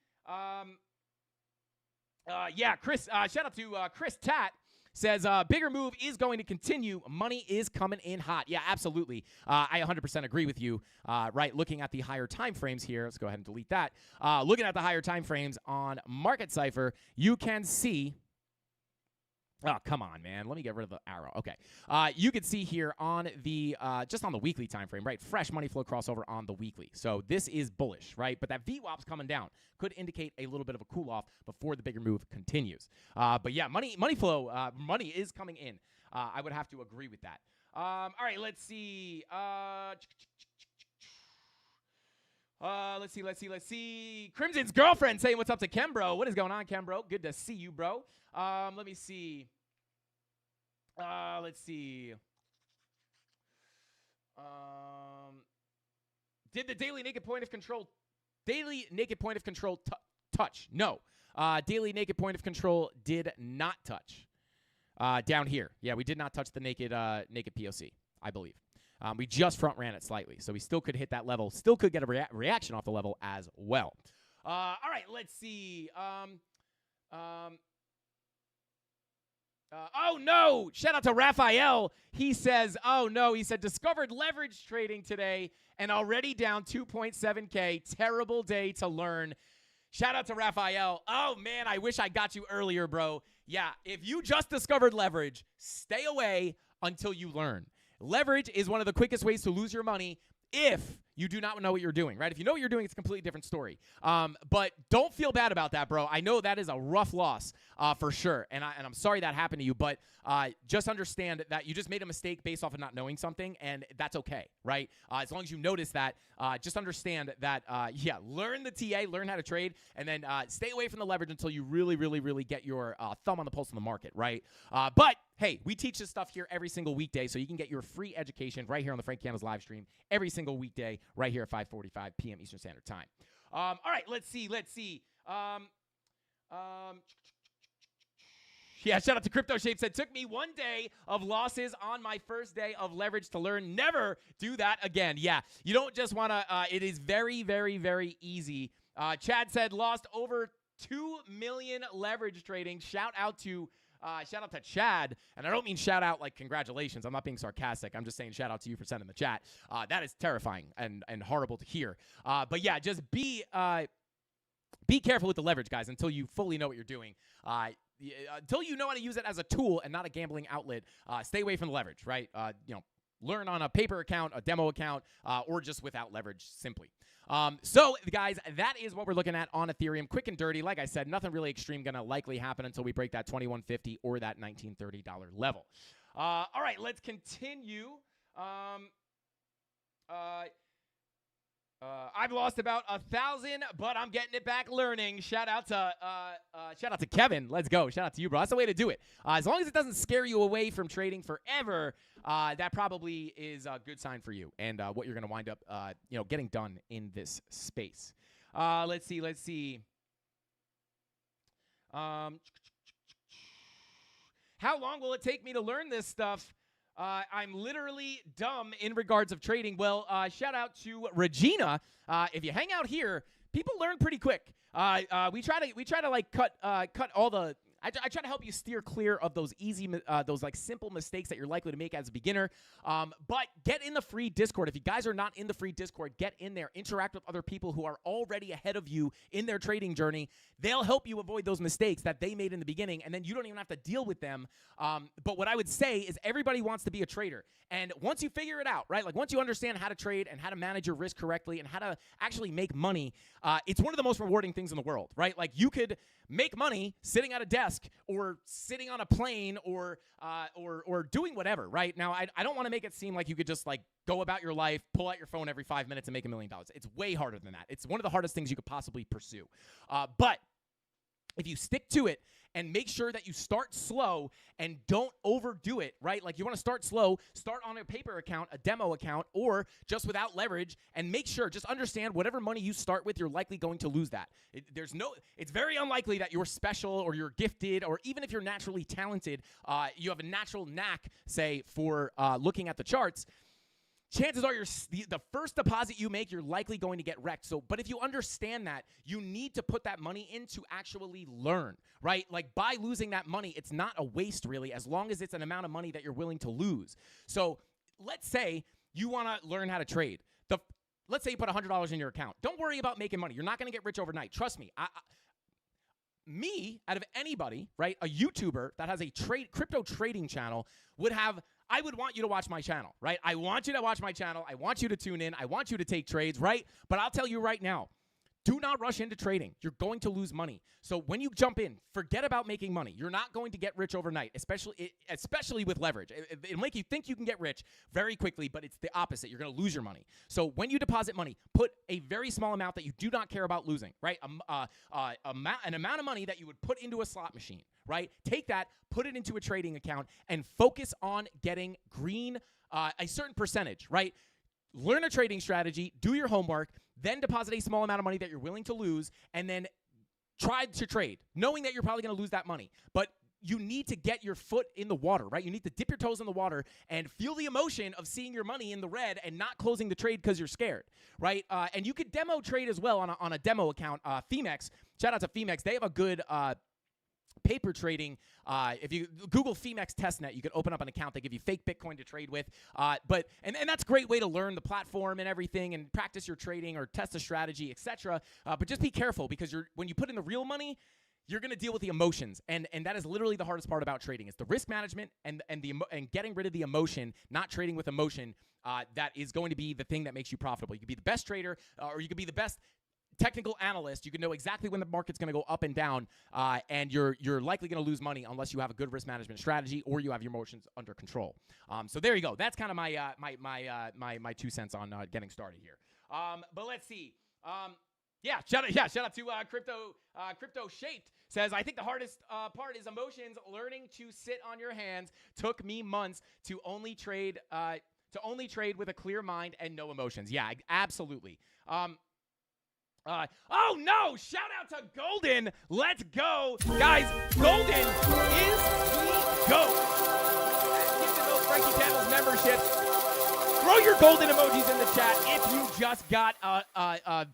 S6: Yeah, Chris, shout out to Chris Tat. Says, bigger move is going to continue. Money is coming in hot. Yeah, absolutely. I 100% agree with you. Right, looking at the higher time frames here. Let's go ahead and delete that. Looking at the higher time frames on Market Cypher, you can see. Oh, come on, man. Let me get rid of the arrow. Okay. You can see here on the, just on the weekly time frame, right? Fresh money flow crossover on the weekly. So this is bullish, right? But that VWAP's coming down. Could indicate a little bit of a cool off before the bigger move continues. But yeah, money flow, money is coming in. I would have to agree with that. All right, let's see. Let's see. Crimson's girlfriend saying what's up to Kembro. What is going on, Kembro? Good to see you, bro. Let me see. Let's see. Did the daily naked point of control touch? No. Daily naked point of control did not touch. Down here. Yeah, we did not touch the naked POC, I believe. We just front ran it slightly, so we still could hit that level, still could get a reaction off the level as well. All right, let's see. Oh, no. Shout out to Raphael. He says, oh, no. He said, discovered leverage trading today and already down 2.7K. Terrible day to learn. Shout out to Raphael. Oh, man, I wish I got you earlier, bro. Yeah, if you just discovered leverage, stay away until you learn. leverage is one of the quickest ways to lose your money if you do not know what you're doing, right? If you know what you're doing, it's a completely different story. But don't feel bad about that, bro. I know that is a rough loss for sure, and I'm sorry that happened to you, but just understand that you just made a mistake based off of not knowing something, and that's okay, right? As long as you notice that, just understand that, learn the TA, learn how to trade, and then stay away from the leverage until you really, really, really get your thumb on the pulse of the market, right? But hey, we teach this stuff here every single weekday, so you can get your free education right here on the Frank Candles live stream every single weekday right here at 5:45 p.m. Eastern Standard Time. All right, let's see. Yeah, shout out to Crypto Shape said, took me 1 day of losses on my first day of leverage to learn. Never do that again. Yeah, you don't just want to, it is very, very, very easy. Chad said, lost over 2 million leverage trading. Shout out to Chad, and I don't mean shout out like congratulations. I'm not being sarcastic. I'm just saying shout out to you for sending the chat. That is terrifying and horrible to hear. But yeah, just be careful with the leverage, guys, until you fully know what you're doing. Until you know how to use it as a tool and not a gambling outlet. Stay away from the leverage, right? Learn on a paper account, a demo account, or just without leverage simply. So, guys, that is what we're looking at on Ethereum. Quick and dirty. Like I said, nothing really extreme going to likely happen until we break that $21.50 or that $19.30 level. All right, let's continue. I've lost about 1,000, but I'm getting it back learning. Shout out to Kevin. Let's go. Shout out to you, bro. That's the way to do it. As long as it doesn't scare you away from trading forever, that probably is a good sign for you and what you're going to wind up, getting done in this space. Let's see. How long will it take me to learn this stuff? I'm literally dumb in regards of trading. Well, shout out to Regina. If you hang out here, people learn pretty quick. We try to like cut all the. I try to help you steer clear of those those like simple mistakes that you're likely to make as a beginner. But get in the free Discord. If you guys are not in the free Discord, get in there. Interact with other people who are already ahead of you in their trading journey. They'll help you avoid those mistakes that they made in the beginning, and then you don't even have to deal with them. But what I would say is everybody wants to be a trader. And once you figure it out, right, like once you understand how to trade and how to manage your risk correctly and how to actually make money, it's one of the most rewarding things in the world, right? Like you could make money sitting at a desk or sitting on a plane or doing whatever, right? Now, I don't want to make it seem like you could just like go about your life, pull out your phone every 5 minutes and make $1 million. It's way harder than that. It's one of the hardest things you could possibly pursue. But if you stick to it and make sure that you start slow and don't overdo it, right? Like you want to start slow, start on a paper account, a demo account, or just without leverage, and make sure, just understand whatever money you start with, you're likely going to lose that. It's very unlikely that you're special or you're gifted, or even if you're naturally talented, you have a natural knack, say, for looking at the charts. Chances are the first deposit you make, you're likely going to get wrecked. So, but if you understand that, you need to put that money in to actually learn, right? Like by losing that money, it's not a waste really, as long as it's an amount of money that you're willing to lose. So let's say you want to learn how to trade. Let's say you put $100 in your account. Don't worry about making money. You're not going to get rich overnight. Trust me. Me, out of anybody, right, a YouTuber that has a crypto trading channel I would want you to watch my channel, right? I want you to watch my channel. I want you to tune in. I want you to take trades, right? But I'll tell you right now, do not rush into trading. You're going to lose money. So when you jump in, forget about making money. You're not going to get rich overnight, especially with leverage. It'll make you think you can get rich very quickly, but it's the opposite. You're going to lose your money. So when you deposit money, put a very small amount that you do not care about losing, right? An amount of money that you would put into a slot machine, right? Take that, put it into a trading account, and focus on getting green a certain percentage, right? Learn a trading strategy, do your homework, then deposit a small amount of money that you're willing to lose, and then try to trade, knowing that you're probably going to lose that money. But you need to get your foot in the water, right? You need to dip your toes in the water and feel the emotion of seeing your money in the red and not closing the trade because you're scared, right? And you could demo trade as well on a demo account. Femex, shout out to Femex. They have a good paper trading. If you Google Femex Testnet, you can open up an account. They give you fake Bitcoin to trade with. But that's a great way to learn the platform and everything and practice your trading or test a strategy, etc. But just be careful because when you put in the real money, you're going to deal with the emotions, and that is literally the hardest part about trading. It's the risk management and getting rid of the emotion, not trading with emotion. That is going to be the thing that makes you profitable. You could be the best trader, or you could be the best technical analyst. You can know exactly when the market's going to go up and down, and you're likely going to lose money unless you have a good risk management strategy or you have your emotions under control. So there you go. That's kind of my 2 cents on getting started here. But let's see. Shout out to Crypto Shaped says, I think the hardest part is emotions. Learning to sit on your hands took me months to only trade with a clear mind and no emotions. Yeah, absolutely. Oh no! Shout out to Golden. Let's go, guys. Golden is the GOAT. Get to those Frankie Candles memberships. Throw your golden emojis in the chat if you just got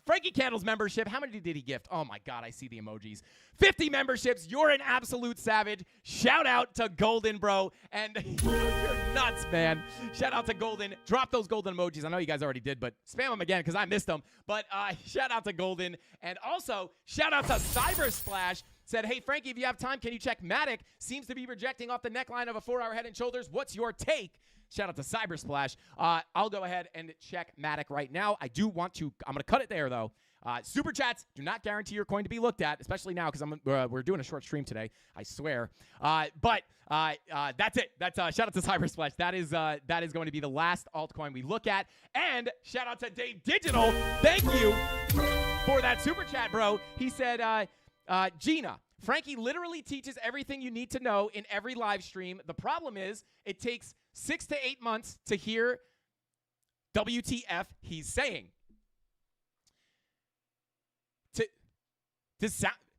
S6: Frankie Candles membership. How many did he gift? Oh my God, I see the emojis. 50 memberships. You're an absolute savage. Shout out to Golden, bro. And you're nuts, man. Shout out to Golden. Drop those golden emojis. I know you guys already did, but spam them again because I missed them. But shout out to Golden. And also, shout out to Cyber Splash. Said, hey, Frankie, if you have time, can you check Matic? Seems to be rejecting off the neckline of a 4-hour head and shoulders. What's your take? Shout out to Cyber Splash. I'll go ahead and check Matic right now. I'm going to cut it there, though. Super chats do not guarantee your coin to be looked at, especially now because we're doing a short stream today. I swear. But that's it. That's shout out to Cyber Splash. That is going to be the last altcoin we look at. And shout out to Dave Digital. Thank you for that super chat, bro. He said, Gina, Frankie literally teaches everything you need to know in every live stream. The problem is it takes 6 to 8 months to hear WTF he's saying.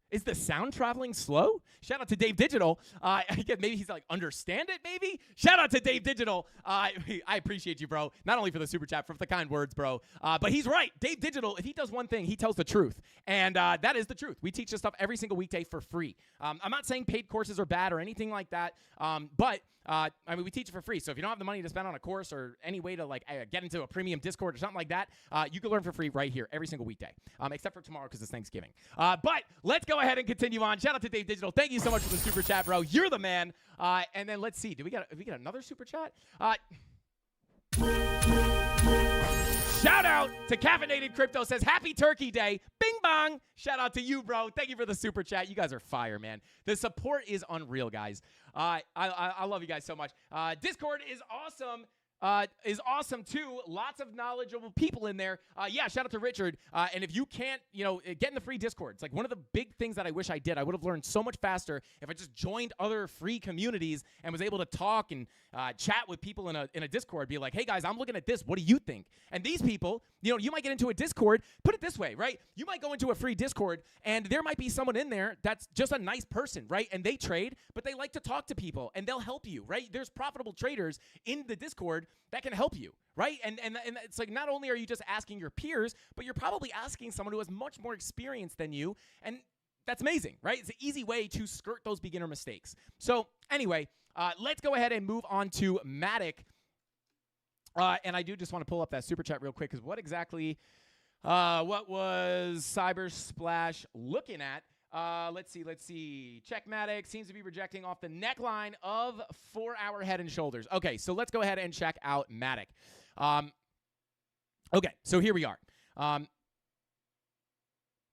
S6: Is the sound traveling slow? Shout out to Dave Digital. Again, maybe he's like, understand it, maybe? Shout out to Dave Digital. I appreciate you, bro. Not only for the super chat, for the kind words, bro. But he's right. Dave Digital, if he does one thing, he tells the truth. And that is the truth. We teach this stuff every single weekday for free. I'm not saying paid courses are bad or anything like that. But we teach it for free. So if you don't have the money to spend on a course or any way to get into a premium Discord or something like that, you can learn for free right here every single weekday, except for tomorrow because it's Thanksgiving. But let's go ahead and continue on. Shout out to Dave Digital. Thank you so much for the super chat, bro. You're the man. And then let's see. Have we got another super chat? Shout out to Caffeinated Crypto. Says, happy Turkey Day. Bing bong. Shout out to you, bro. Thank you for the super chat. You guys are fire, man. The support is unreal, guys. I love you guys so much. Discord is awesome. Is awesome too. Lots of knowledgeable people in there. Shout out to Richard. And if you can't, get in the free Discord. It's like one of the big things that I wish I did. I would have learned so much faster if I just joined other free communities and was able to talk and chat with people in a Discord. Be like, hey guys, I'm looking at this. What do you think? And these people, you might get into a Discord. Put it this way, right? You might go into a free Discord and there might be someone in there that's just a nice person, right? And they trade, but they like to talk to people and they'll help you, right? There's profitable traders in the Discord that can help you, right? And it's like not only are you just asking your peers, but you're probably asking someone who has much more experience than you, and that's amazing, right? It's an easy way to skirt those beginner mistakes. So anyway, let's go ahead and move on to Matic. And I do just want to pull up that super chat real quick because what was Cyber Splash looking at? Let's see. Checkmatic seems to be rejecting off the neckline of 4-hour head and shoulders. Okay, so let's go ahead and check out Matic. Okay, so here we are.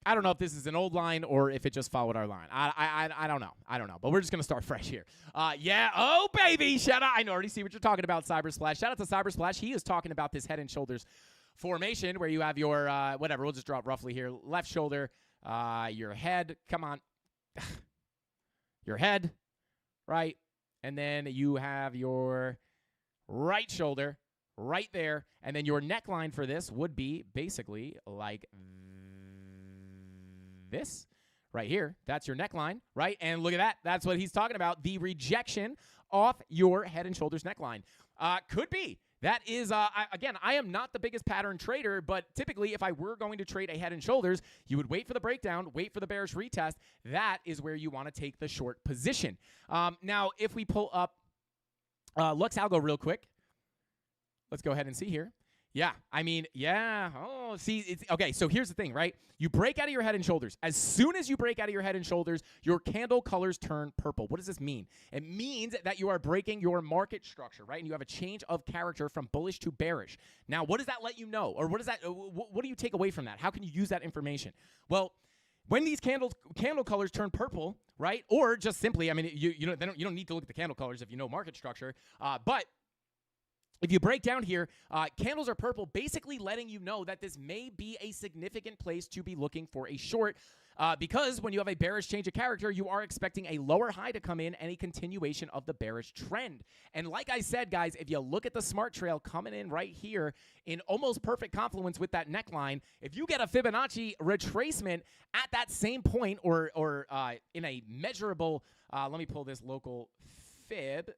S6: I don't know if this is an old line or if it just followed our line. I don't know. But we're just gonna start fresh here. Oh baby, shout out. I already see what you're talking about, Cyber Splash. Shout out to Cyber Splash. He is talking about this head and shoulders formation where you have your whatever. We'll just draw it roughly here. Left shoulder. Your head, come on, your head, right? And then you have your right shoulder right there. And then your neckline for this would be basically like this right here. That's your neckline, right? And look at that. That's what he's talking about. The rejection off your head and shoulders neckline. Could be. That is, again, I am not the biggest pattern trader, but typically if I were going to trade a head and shoulders, you would wait for the breakdown, wait for the bearish retest. That is where you want to take the short position. Now, if we pull up Lux Algo real quick, let's go ahead and see here. Yeah, I mean, yeah. Oh, see, it's okay. So here's the thing, right? You break out of your head and shoulders. As soon as you break out of your head and shoulders, your candle colors turn purple. What does this mean? It means that you are breaking your market structure, right? And you have a change of character from bullish to bearish. Now, what does that let you know, or what does that? What do you take away from that? How can you use that information? Well, when these candle colors turn purple, right? Or just simply, I mean, you don't need to look at the candle colors if you know market structure, but if you break down here, candles are purple, basically letting you know that this may be a significant place to be looking for a short, because when you have a bearish change of character, you are expecting a lower high to come in and a continuation of the bearish trend. And like I said, guys, if you look at the smart trail coming in right here in almost perfect confluence with that neckline, if you get a Fibonacci retracement at that same point or in a measurable, let me pull this local fib,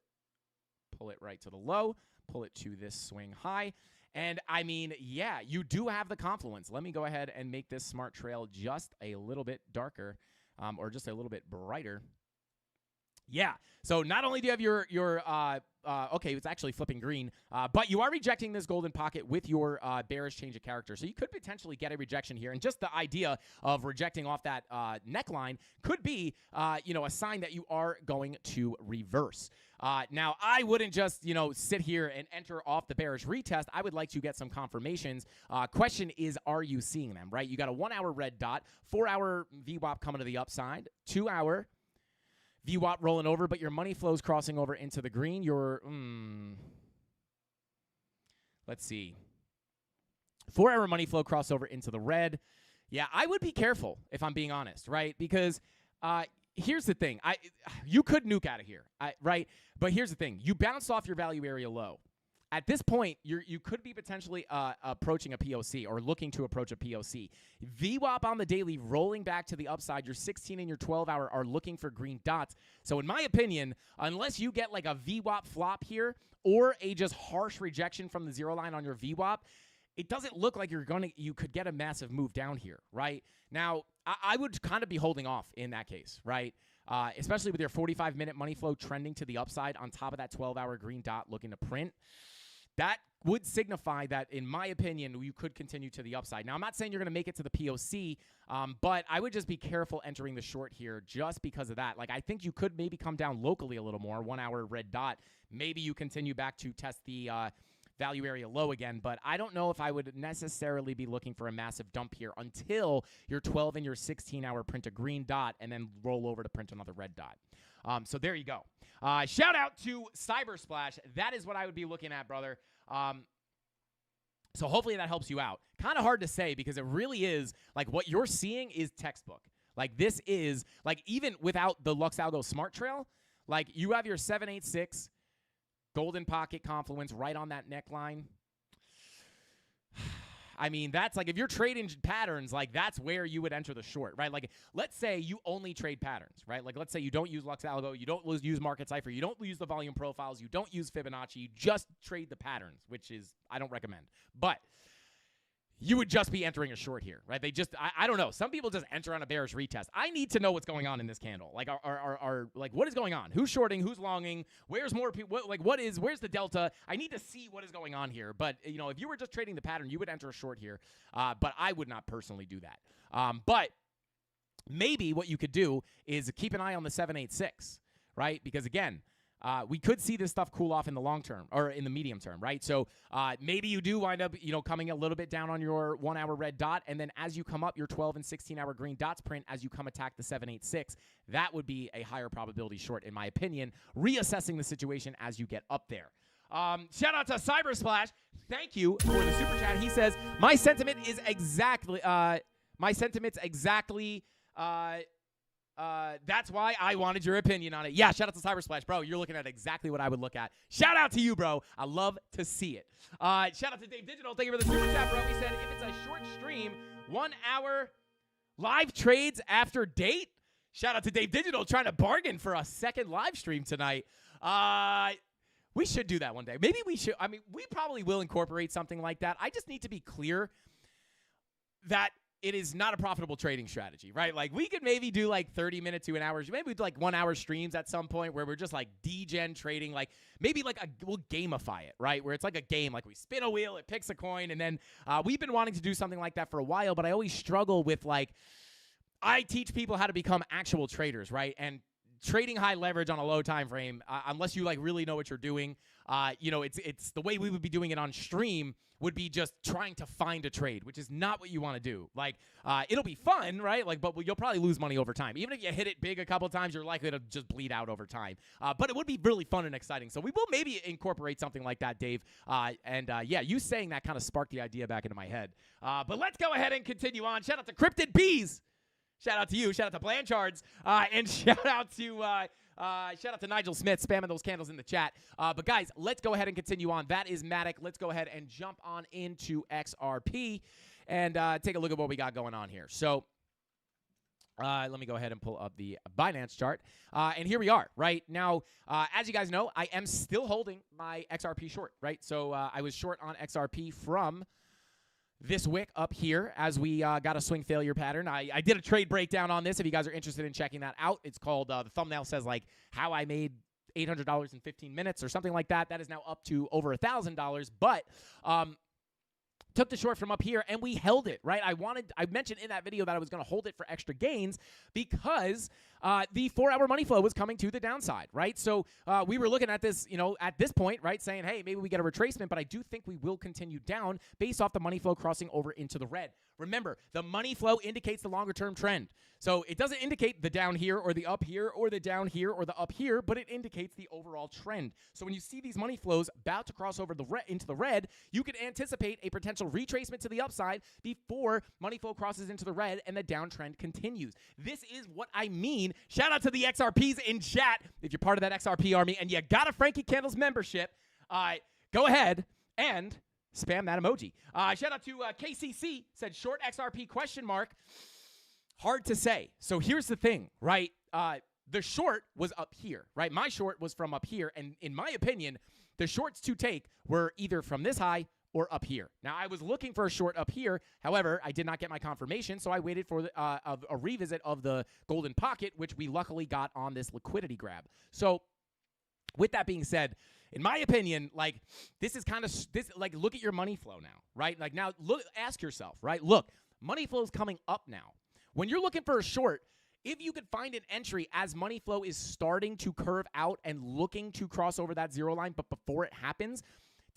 S6: pull it right to the low, pull it to this swing high. And I mean, yeah, you do have the confluence. Let me go ahead and make this smart trail just a little bit darker, or just a little bit brighter. Yeah. So not only do you have your okay, it's actually flipping green, but you are rejecting this golden pocket with your bearish change of character. So you could potentially get a rejection here. And just the idea of rejecting off that neckline could be, a sign that you are going to reverse. Now, I wouldn't just, sit here and enter off the bearish retest. I would like to get some confirmations. Question is, are you seeing them, right? You got a 1 hour red dot, 4 hour VWAP coming to the upside, 2 hour VWAP rolling over, but your money flow's crossing over into the green. Let's see. 4 hour money flow crossover into the red. Yeah, I would be careful if I'm being honest, right? Because here's the thing. You could nuke out of here, right? But here's the thing. You bounced off your value area low. At this point, you could be potentially approaching a POC or looking to approach a POC. VWAP on the daily rolling back to the upside. Your 16 and your 12 hour are looking for green dots. So in my opinion, unless you get like a VWAP flop here or a just harsh rejection from the zero line on your VWAP, it doesn't look like you could get a massive move down here, right? Now, I would kind of be holding off in that case, right? Especially with your 45-minute money flow trending to the upside on top of that 12-hour green dot looking to print. That would signify that, in my opinion, you could continue to the upside. Now, I'm not saying you're going to make it to the POC, but I would just be careful entering the short here just because of that. Like, I think you could maybe come down locally a little more, 1 hour red dot. Maybe you continue back to test the value area low again, but I don't know if I would necessarily be looking for a massive dump here until your 12 and your 16-hour print a green dot and then roll over to print another red dot. So there you go. Shout out to Cyber Splash. That is what I would be looking at, brother. So hopefully that helps you out. Kind of hard to say because it really is like what you're seeing is textbook. Like this is like even without the Lux Algo Smart Trail, like you have your 786 golden pocket confluence right on that neckline. I mean, that's like if you're trading patterns, like that's where you would enter the short, right? Like let's say you only trade patterns, right? Like let's say you don't use Lux Algo, you don't use Market Cipher, you don't use the volume profiles, you don't use Fibonacci, you just trade the patterns, which is I don't recommend. But you would just be entering a short here, right? They just, I don't know. Some people just enter on a bearish retest. I need to know what's going on in this candle. Like, like, what is going on? Who's shorting? Who's longing? Where's more people? Where's the delta? I need to see what is going on here. But, if you were just trading the pattern, you would enter a short here. But I would not personally do that. But maybe what you could do is keep an eye on the 786, right? Because, again, we could see this stuff cool off in the long term or in the medium term, right? So maybe you do wind up, coming a little bit down on your 1 hour red dot. And then as you come up your 12 and 16 hour green dots print, as you come attack the 786, that would be a higher probability short, in my opinion, reassessing the situation as you get up there. Shout out to Cyber Splash. Thank you for the super chat. He says, my sentiment is exactly, that's why I wanted your opinion on it. Yeah, shout out to Cyber Splash, bro. You're looking at exactly what I would look at. Shout out to you, bro. I love to see it. Shout out to Dave Digital. Thank you for the super chat, bro. He said, if it's a short stream, 1 hour live trades after date. Shout out to Dave Digital trying to bargain for a second live stream tonight. We should do that one day. Maybe we should. I mean, we probably will incorporate something like that. I just need to be clear that it is not a profitable trading strategy, right? Like we could maybe do like 30 minutes to an hour, maybe do like 1 hour streams at some point where we're just like degen trading, like maybe like we'll gamify it, right? Where it's like a game, like we spin a wheel, it picks a coin, and then we've been wanting to do something like that for a while, but I always struggle with like, I teach people how to become actual traders, right? And trading high leverage on a low time frame, unless you like really know what you're doing, it's the way we would be doing it on stream would be just trying to find a trade, which is not what you want to do. Like, it'll be fun, right? Like, but you'll probably lose money over time. Even if you hit it big a couple times, you're likely to just bleed out over time. But it would be really fun and exciting. So we will maybe incorporate something like that, Dave. Yeah, you saying that kind of sparked the idea back into my head. But let's go ahead and continue on. Shout out to Cryptid Bees. Shout out to you. Shout out to Blanchards. And shout out to Nigel Smith spamming those candles in the chat. But guys, let's go ahead and continue on. That is Matic. Let's go ahead and jump on into XRP and take a look at what we got going on here. So let me go ahead and pull up the Binance chart. And here we are, right? Now, as you guys know, I am still holding my XRP short, right? So I was short on XRP from this wick up here as we got a swing failure pattern. I did a trade breakdown on this if you guys are interested in checking that out. It's called, the thumbnail says like how I made $800 in 15 minutes or something like that. That is now up to over $1,000, but took the short from up here and we held it, right? I mentioned in that video that I was going to hold it for extra gains because the 4-hour money flow was coming to the downside, right? So we were looking at this, at this point, right, saying, hey, maybe we get a retracement, but I do think we will continue down based off the money flow crossing over into the red. Remember, the money flow indicates the longer-term trend. So it doesn't indicate the down here or the up here or the down here or the up here, but it indicates the overall trend. So when you see these money flows about to cross over into the red, you can anticipate a potential retracement to the upside before money flow crosses into the red and the downtrend continues. This is what I mean. Shout out to the XRPs in chat. If you're part of that XRP army and you got a Frankie Candles membership, go ahead and spam that emoji. Shout out to KCC, said short XRP question mark. Hard to say. So here's the thing, right? The short was up here, right? My short was from up here. And in my opinion, the shorts to take were either from this high or up here. Now, I was looking for a short up here. However, I did not get my confirmation, so I waited for a revisit of the golden pocket, which we luckily got on this liquidity grab. So with that being said, in my opinion, like this is kind of like look at your money flow now, right? Like now ask yourself, right? Look, money flow is coming up now. When you're looking for a short, if you could find an entry as money flow is starting to curve out and looking to cross over that zero line, but before it happens,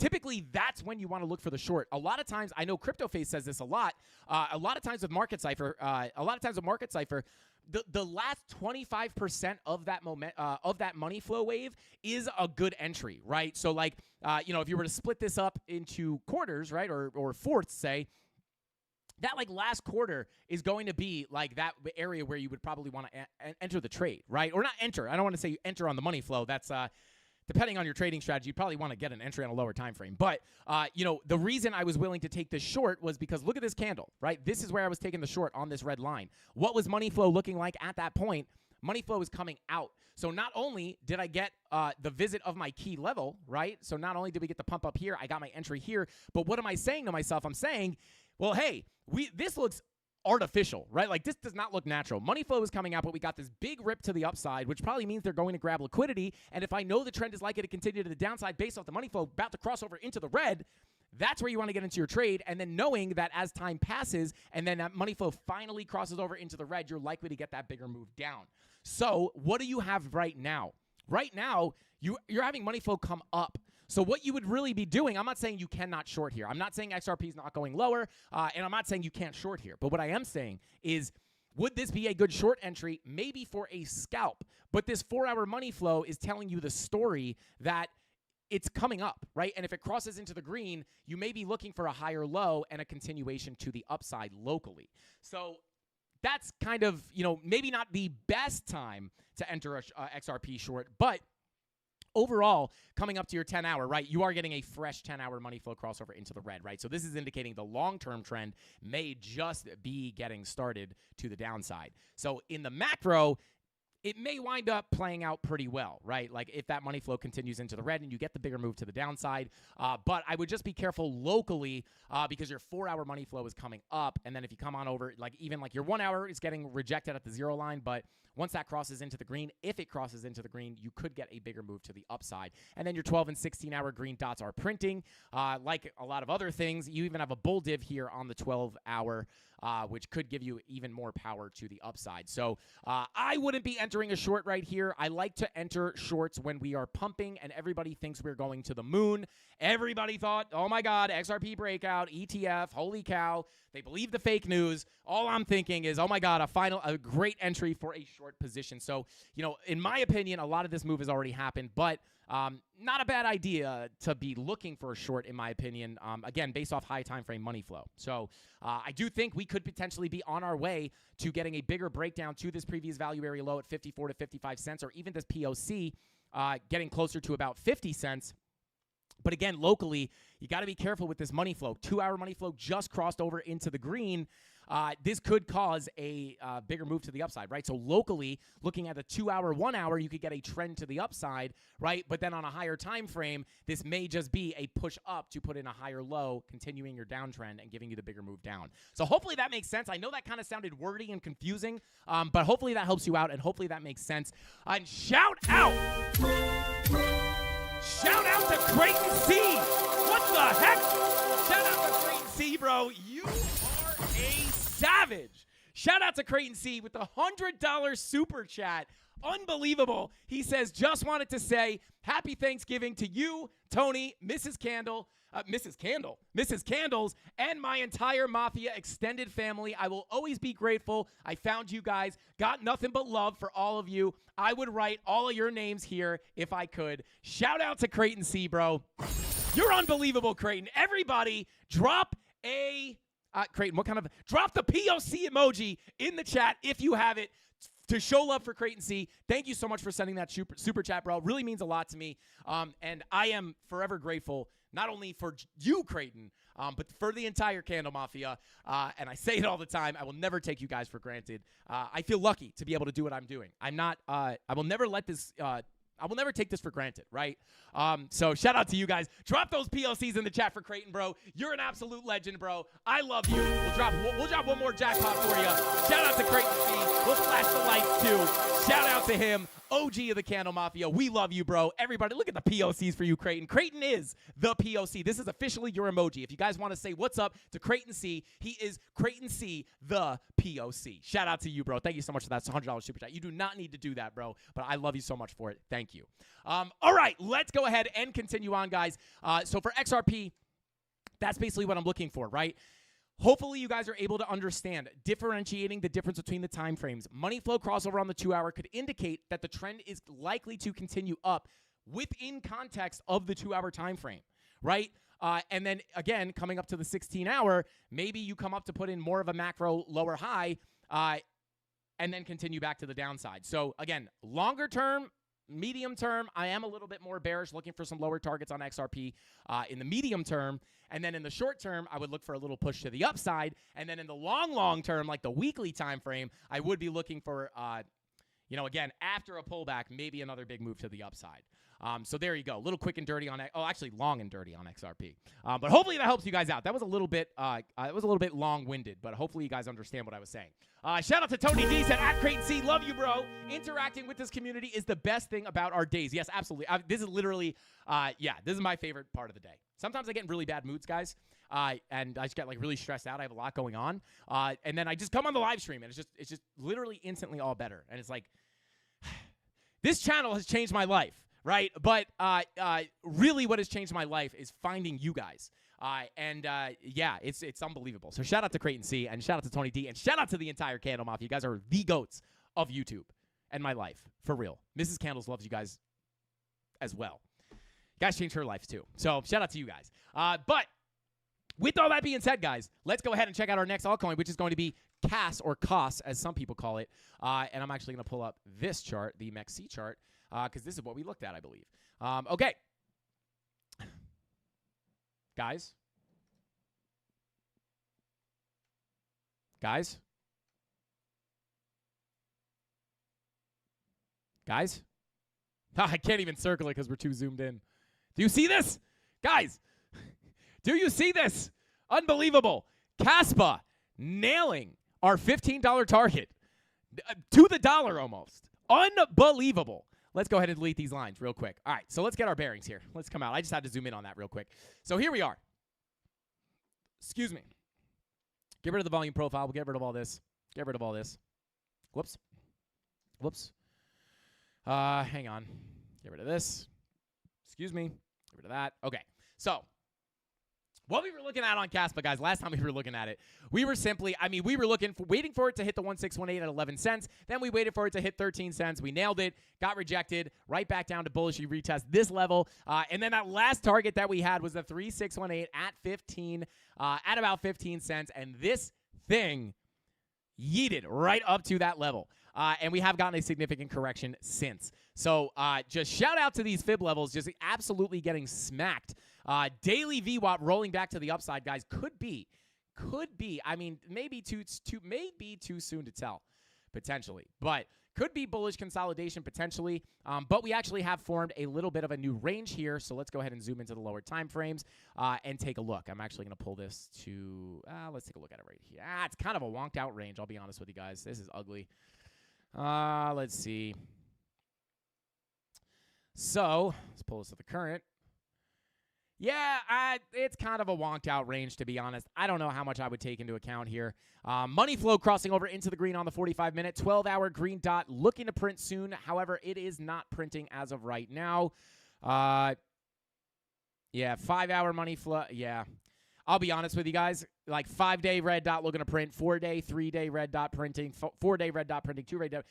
S6: typically, that's when you want to look for the short. A lot of times, I know CryptoFace says this a lot. A lot of times with Market Cipher, the last 25% of that money flow wave is a good entry, right? So, like, if you were to split this up into quarters, right, or fourths, say, that like last quarter is going to be like that area where you would probably want to enter the trade, right? Or not enter. I don't want to say enter on the money flow. That's depending on your trading strategy, you probably want to get an entry on a lower time frame. But, the reason I was willing to take this short was because look at this candle, right? This is where I was taking the short on this red line. What was money flow looking like at that point? Money flow is coming out. So not only did I get the visit of my key level, right? So not only did we get the pump up here, I got my entry here. But what am I saying to myself? I'm saying, well, hey, this looks artificial, right? Like this does not look natural. Money flow is coming out, but we got this big rip to the upside, which probably means they're going to grab liquidity. And if I know the trend is likely to continue to the downside based off the money flow about to cross over into the red, that's where you want to get into your trade. And then knowing that as time passes and then that money flow finally crosses over into the red, you're likely to get that bigger move down. So what do you have right now? Right now, you're having money flow come up. So what you would really be doing, I'm not saying you cannot short here. I'm not saying XRP is not going lower, and I'm not saying you can't short here. But what I am saying is, would this be a good short entry? Maybe for a scalp. But this 4-hour money flow is telling you the story that it's coming up, right? And if it crosses into the green, you may be looking for a higher low and a continuation to the upside locally. So that's kind of, maybe not the best time to enter a XRP short, but overall, coming up to your 10-hour, right, you are getting a fresh 10-hour money flow crossover into the red, right? So this is indicating the long-term trend may just be getting started to the downside. So in the macro, it may wind up playing out pretty well, right? Like if that money flow continues into the red and you get the bigger move to the downside. But I would just be careful locally because your 4-hour money flow is coming up. And then if you come on over, like even like your 1 hour is getting rejected at the 0 line. But once that crosses into the green, if it crosses into the green, you could get a bigger move to the upside. And then your 12 and 16-hour green dots are printing. Like a lot of other things, you even have a bull div here on the 12-hour, which could give you even more power to the upside. So I wouldn't be entering a short right here. I like to enter shorts when we are pumping and everybody thinks we're going to the moon. Everybody thought, oh my God, XRP breakout, ETF, holy cow. They believe the fake news. All I'm thinking is, oh my God, a great entry for a short position. So, in my opinion, a lot of this move has already happened, but not a bad idea to be looking for a short, in my opinion, again, based off high time frame money flow. So I do think we could potentially be on our way to getting a bigger breakdown to this previous value area low at 54 to 55 cents, or even this POC getting closer to about 50 cents. But again, locally, you got to be careful with this money flow. 2-hour money flow just crossed over into the green. This could cause a bigger move to the upside, right? So locally, looking at the 2-hour, 1 hour, you could get a trend to the upside, right? But then on a higher time frame, this may just be a push up to put in a higher low, continuing your downtrend and giving you the bigger move down. So hopefully that makes sense. I know that kind of sounded wordy and confusing, but hopefully that helps you out, and hopefully that makes sense. And shout out to Creighton C. What the heck? Shout out to Creighton C, bro. You are a savage. Shout out to Creighton C with the $100 super chat. Unbelievable. He says, just wanted to say happy Thanksgiving to you, Tony, Mrs. Candles, and my entire Mafia extended family. I will always be grateful. I found you guys. Got nothing but love for all of you. I would write all of your names here if I could. Shout out to Creighton C, bro. You're unbelievable, Creighton. Everybody, drop a Creighton. Drop the POC emoji in the chat if you have it, to show love for Creighton C. Thank you so much for sending that super chat, bro. It really means a lot to me. And I am forever grateful, not only for you, Creighton, but for the entire Candle Mafia. And I say it all the time. I will never take you guys for granted. I feel lucky to be able to do what I'm doing. I will never let this I will never take this for granted, right? So shout out to you guys. Drop those PLCs in the chat for Creighton, bro. You're an absolute legend, bro. I love you. We'll drop one more jackpot for you. Shout out to Creighton C. We'll flash the lights too. Shout out to him. OG of the Candle Mafia. We love you, bro. Everybody, look at the POCs for you, Creighton. Creighton is the POC. This is officially your emoji. If you guys want to say what's up to Creighton C, he is Creighton C, the POC. Shout out to you, bro. Thank you so much for that. It's a $100 super chat. You do not need to do that, bro, but I love you so much for it. Thank you. All right, let's go ahead and continue on, guys. So for XRP, that's basically what I'm looking for, right? Hopefully you guys are able to understand differentiating the difference between the time frames. Money flow crossover on the 2-hour could indicate that the trend is likely to continue up within context of the 2-hour time frame, right? And then again, coming up to the 16-hour, maybe you come up to put in more of a macro lower high and then continue back to the downside. So again, longer term, medium term, I am a little bit more bearish, looking for some lower targets on XRP in the medium term. And then in the short term, I would look for a little push to the upside. And then in the long term, like the weekly time frame, I would be looking for, again, after a pullback, maybe another big move to the upside. So there you go. A little quick and dirty on long and dirty on XRP. But hopefully that helps you guys out. That was a little bit long-winded, but hopefully you guys understand what I was saying. Shout out to Tony D, said at Creighton C, love you, bro. Interacting with this community is the best thing about our days. Yes, absolutely. This is literally, this is my favorite part of the day. Sometimes I get in really bad moods, guys, and I just get like really stressed out. I have a lot going on, and then I just come on the live stream, and it's just literally instantly all better. And it's like, this channel has changed my life. Right, but really what has changed my life is finding you guys. It's unbelievable. So shout out to Creighton C, and shout out to Tony D, and shout out to the entire Candle Mafia. You guys are the goats of YouTube and my life, for real. Mrs. Candles loves you guys as well. You guys changed her life too. So shout out to you guys. But with all that being said, guys, let's go ahead and check out our next altcoin, which is going to be CAS, or COS, as some people call it. And I'm actually going to pull up this chart, the MEXC chart, because this is what we looked at, I believe. Okay. Guys. Guys? I can't even circle it because we're too zoomed in. Do you see this? Guys, do you see this? Unbelievable. Caspa nailing our $15 target to the dollar almost. Unbelievable. Let's go ahead and delete these lines real quick. All right, so let's get our bearings here. Let's come out. I just had to zoom in on that real quick. So here we are. Excuse me. Get rid of the volume profile. We'll get rid of all this. Get rid of all this. Whoops. Whoops. Hang on. Get rid of this. Excuse me. Get rid of that. Okay. So what we were looking at on Caspa, guys, last time we were looking at it, we were simply, we were waiting for it to hit the 1618 at 11 cents. Then we waited for it to hit 13 cents. We nailed it, got rejected, right back down to bullish. You retest this level. And then that last target that we had was the 3618 at 15, at about 15 cents. And this thing yeeted right up to that level. And we have gotten a significant correction since. So just shout out to these fib levels, just absolutely getting smacked. Daily VWAP rolling back to the upside, guys, could be. I mean, maybe too soon to tell, potentially. But could be bullish consolidation potentially. But we actually have formed a little bit of a new range here. So let's go ahead and zoom into the lower time frames and take a look. I'm actually going to pull this to, let's take a look at it right here. It's kind of a wonked out range, I'll be honest with you guys. This is ugly. Let's see. So let's pull this to the current. Yeah, it's kind of a wonked out range, to be honest. I don't know how much I would take into account here. Money flow crossing over into the green on the 45-minute. 12-hour green dot looking to print soon. However, it is not printing as of right now. Yeah, 5-hour money flow. Yeah. I'll be honest with you guys. Like 5-day red dot looking to print. 4-day, 3-day red dot printing. 4-day red dot printing. 2-day red dot.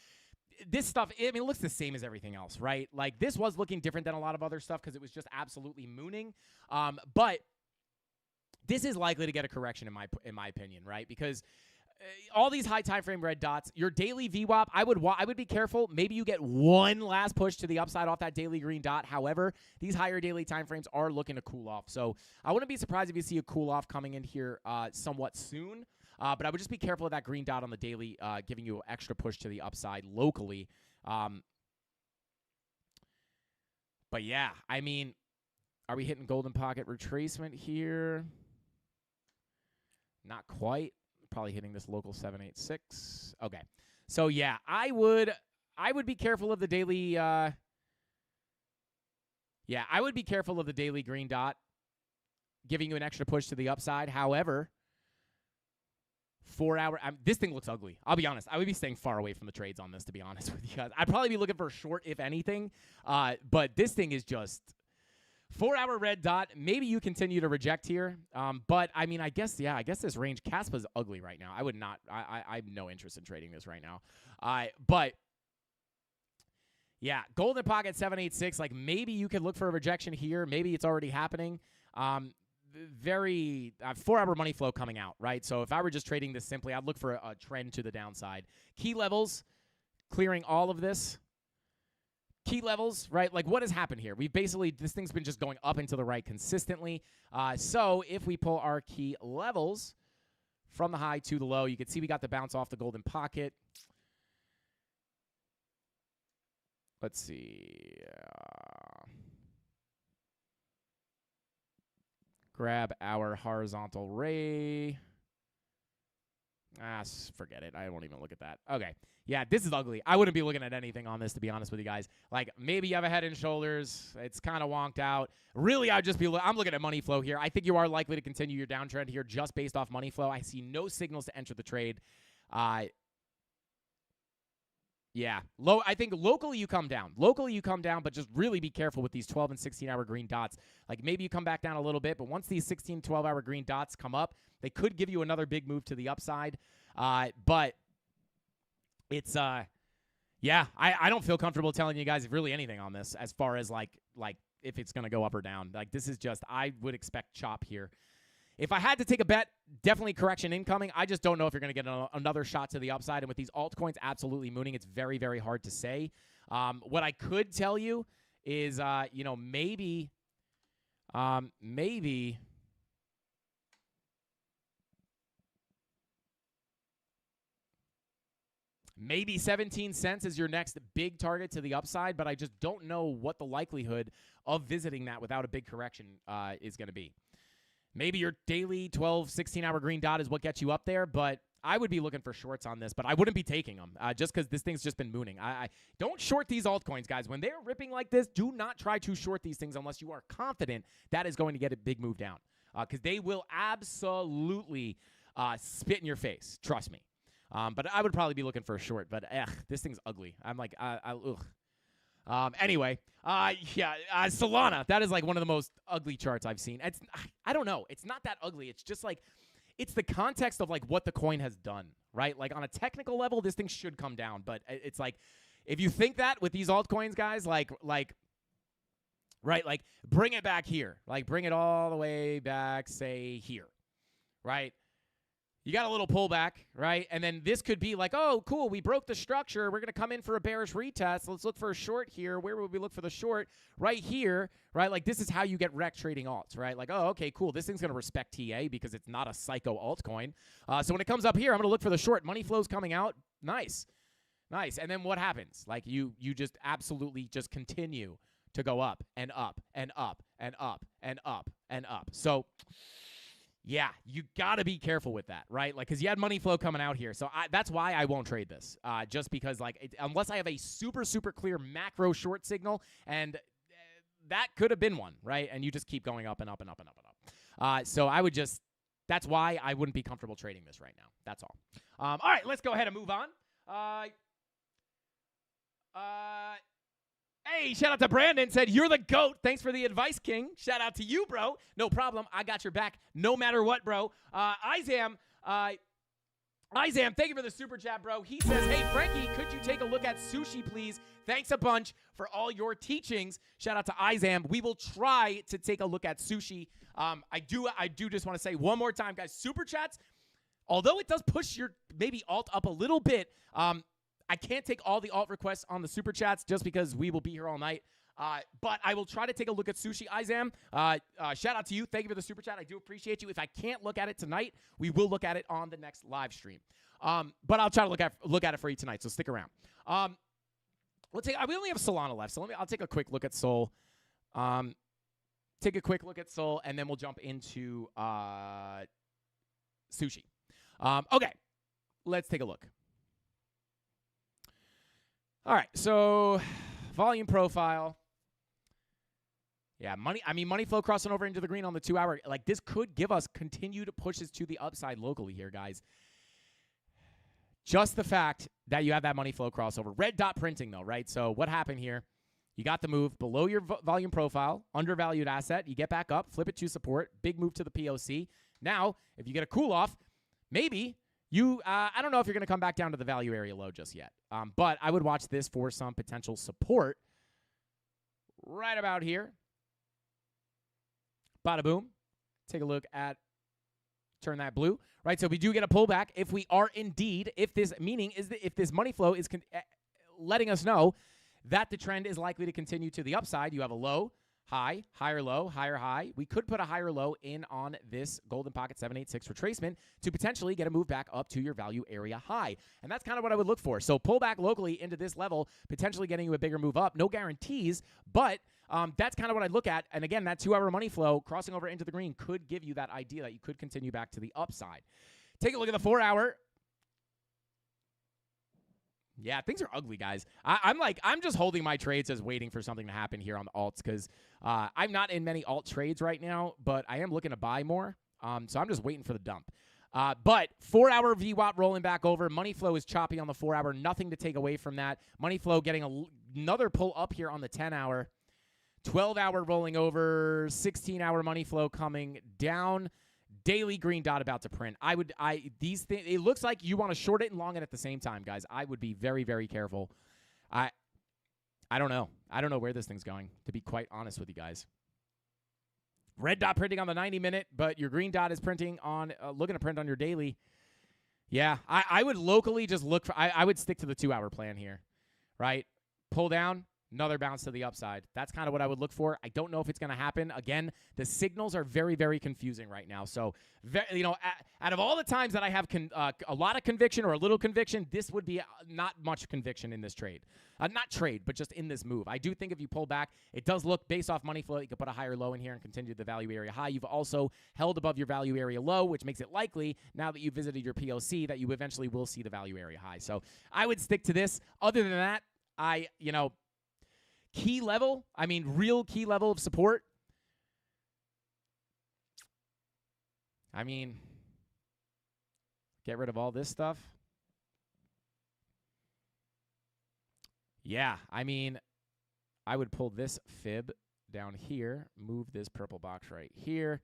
S6: This stuff, I mean, it looks the same as everything else, right? Like, this was looking different than a lot of other stuff because it was just absolutely mooning. But this is likely to get a correction in my opinion, right? Because all these high time frame red dots, your daily VWAP, I would be careful. Maybe you get one last push to the upside off that daily green dot. However, these higher daily time frames are looking to cool off. So I wouldn't be surprised if you see a cool off coming in here somewhat soon. But I would just be careful of that green dot on the daily giving you an extra push to the upside locally. But yeah, I mean, are we hitting golden pocket retracement here? Not quite. Probably hitting this local 786. Okay. So yeah, I would be careful of the daily I would be careful of the daily green dot giving you an extra push to the upside. However, 4-hour, this thing looks ugly. I'll be honest. I would be staying far away from the trades on this, to be honest with you guys. I'd probably be looking for a short, if anything. But this thing is just 4-hour red dot. Maybe you continue to reject here. But, I mean, I guess this range, Caspa's ugly right now. I would not, I have no interest in trading this right now. But, yeah, golden pocket 786. Like, maybe you could look for a rejection here. Maybe it's already happening. Very 4-hour money flow coming out, right? So if I were just trading this simply, I'd look for a trend to the downside. Key levels, clearing all of this. Key levels, right? Like, what has happened here? We basically, this thing's been just going up and to the right consistently. So if we pull our key levels from the high to the low, you can see we got the bounce off the golden pocket. Let's see. Grab our horizontal ray. Forget it. I won't even look at that. Okay. Yeah, this is ugly. I wouldn't be looking at anything on this, to be honest with you guys. Like, maybe you have a head and shoulders. It's kind of wonked out. Really, I'd just be I'm looking at money flow here. I think you are likely to continue your downtrend here just based off money flow. I see no signals to enter the trade. Yeah, I think locally you come down. But just really be careful with these 12 and 16-hour green dots. Like, maybe you come back down a little bit, but once these 16, 12-hour green dots come up, they could give you another big move to the upside. But it's, yeah, I don't feel comfortable telling you guys really anything on this as far as, like if it's going to go up or down. Like, this is just, I would expect chop here. If I had to take a bet, definitely correction incoming. I just don't know if you're going to get another shot to the upside. And with these altcoins absolutely mooning, it's very, very hard to say. What I could tell you is, maybe Maybe 17 cents is your next big target to the upside, but I just don't know what the likelihood of visiting that without a big correction is going to be. Maybe your daily 12, 16-hour green dot is what gets you up there, but I would be looking for shorts on this, but I wouldn't be taking them just because this thing's just been mooning. I don't short these altcoins, guys. When they're ripping like this, do not try to short these things unless you are confident that is going to get a big move down because they will absolutely spit in your face. Trust me. But I would probably be looking for a short, but this thing's ugly. I'm like, ugh. Anyway, Solana, that is like one of the most ugly charts I've seen. I don't know. It's not that ugly. It's just like, it's the context of like what the coin has done, right? Like on a technical level, this thing should come down, but it's like, if you think that with these altcoins, guys, like, right, like bring it back here, like bring it all the way back, say here, right? You got a little pullback, right? And then this could be like, oh, cool, we broke the structure. We're going to come in for a bearish retest. Let's look for a short here. Where would we look for the short? Right here, right? Like this is how you get wrecked trading alts, right? Like, oh, okay, cool. This thing's going to respect TA because it's not a psycho altcoin. So when it comes up here, I'm going to look for the short. Money flow's coming out. Nice. Nice. And then what happens? Like you just absolutely just continue to go up and up and up and up and up and up. So yeah, you got to be careful with that, right? Like, because you had money flow coming out here. So that's why I won't trade this, just because, like, unless I have a super, super clear macro short signal, and that could have been one, right? And you just keep going up and up and up and up and up. So I would just, that's why I wouldn't be comfortable trading this right now. That's all. All right, let's go ahead and move on. Hey, shout out to Brandon. Said, you're the GOAT. Thanks for the advice, King. Shout out to you, bro. No problem. I got your back no matter what, bro. Izam, thank you for the super chat, bro. He says, hey, Frankie, could you take a look at sushi, please? Thanks a bunch for all your teachings. Shout out to Izam. We will try to take a look at sushi. I do just want to say one more time, guys, super chats, although it does push your maybe alt up a little bit, I can't take all the alt requests on the super chats just because we will be here all night. But I will try to take a look at sushi, Izam. Shout out to you. Thank you for the super chat. I do appreciate you. If I can't look at it tonight, we will look at it on the next live stream. But I'll try to look at it for you tonight. So stick around. We only have Solana left, so I'll take a quick look at Sol. Take a quick look at Sol, and then we'll jump into sushi. Okay, let's take a look. All right, so volume profile. Yeah, money flow crossing over into the green on the 2 hour. Like this could give us continued pushes to the upside locally here, guys. Just the fact that you have that money flow crossover. Red dot printing though, right? So what happened here? You got the move below your volume profile, undervalued asset. You get back up, flip it to support, big move to the POC. Now, if you get a cool off, maybe I don't know if you're going to come back down to the value area low just yet. But I would watch this for some potential support right about here. Bada boom. Take a look at turn that blue, right? So we do get a pullback if we are indeed, if this money flow is letting us know that the trend is likely to continue to the upside. You have a low, high, higher low, higher high. We could put a higher low in on this golden pocket 786 retracement to potentially get a move back up to your value area high. And that's kind of what I would look for. So pull back locally into this level, potentially getting you a bigger move up. No guarantees, but that's kind of what I'd look at. And again, that 2 hour money flow crossing over into the green could give you that idea that you could continue back to the upside. Take a look at the 4 hour. Yeah, things are ugly, guys. I'm just holding my trades as waiting for something to happen here on the alts because I'm not in many alt trades right now, but I am looking to buy more. So I'm just waiting for the dump. But 4 hour VWAP rolling back over. Money flow is choppy on the 4 hour. Nothing to take away from that. Money flow getting another pull up here on the 10 hour. 12 hour rolling over. 16 hour money flow coming down. Daily green dot about to print. These things, it looks like you want to short it and long it at the same time, guys. I would be very, very careful. I don't know. I don't know where this thing's going, to be quite honest with you guys. Red dot printing on the 90 minute, but your green dot is printing on, looking to print on your daily. Yeah, I would locally just look for, I would stick to the 2 hour plan here, right? Pull down, Another bounce to the upside. That's kind of what I would look for. I don't know if it's going to happen. Again, the signals are very, very confusing right now. So, out of all the times that I have a lot of conviction or a little conviction, this would be not much conviction in this trade. Not trade, but just in this move. I do think if you pull back, it does look based off money flow. You could put a higher low in here and continue the value area high. You've also held above your value area low, which makes it likely now that you've visited your POC that you eventually will see the value area high. So I would stick to this. Other than that, key level, real key level of support. Get rid of all this stuff. Yeah, I would pull this fib down here, move this purple box right here.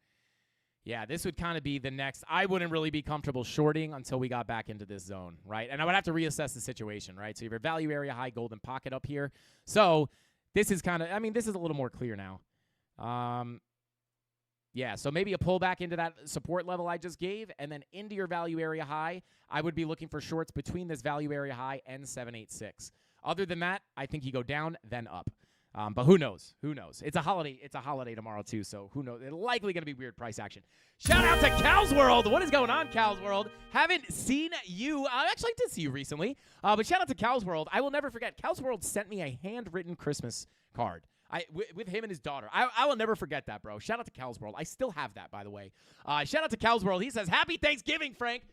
S6: Yeah, this would kind of be the next. I wouldn't really be comfortable shorting until we got back into this zone, right? And I would have to reassess the situation, right? So you have your value area high golden pocket up here. So this is kind of, this is a little more clear now. Yeah, so maybe a pullback into that support level I just gave, and then into your value area high, I would be looking for shorts between this value area high and 786. Other than that, I think you go down, then up. But who knows? Who knows? It's a holiday. It's a holiday tomorrow, too, so who knows? It's likely going to be weird price action. Shout out to Cal's World. What is going on, Cal's World? Haven't seen you. I actually did see you recently, but shout out to Cal's World. I will never forget. Cal's World sent me a handwritten Christmas card. With him and his daughter. I will never forget that, bro. Shout out to Cal's World. I still have that, by the way. Shout out to Cal's World. He says, Happy Thanksgiving, Frank.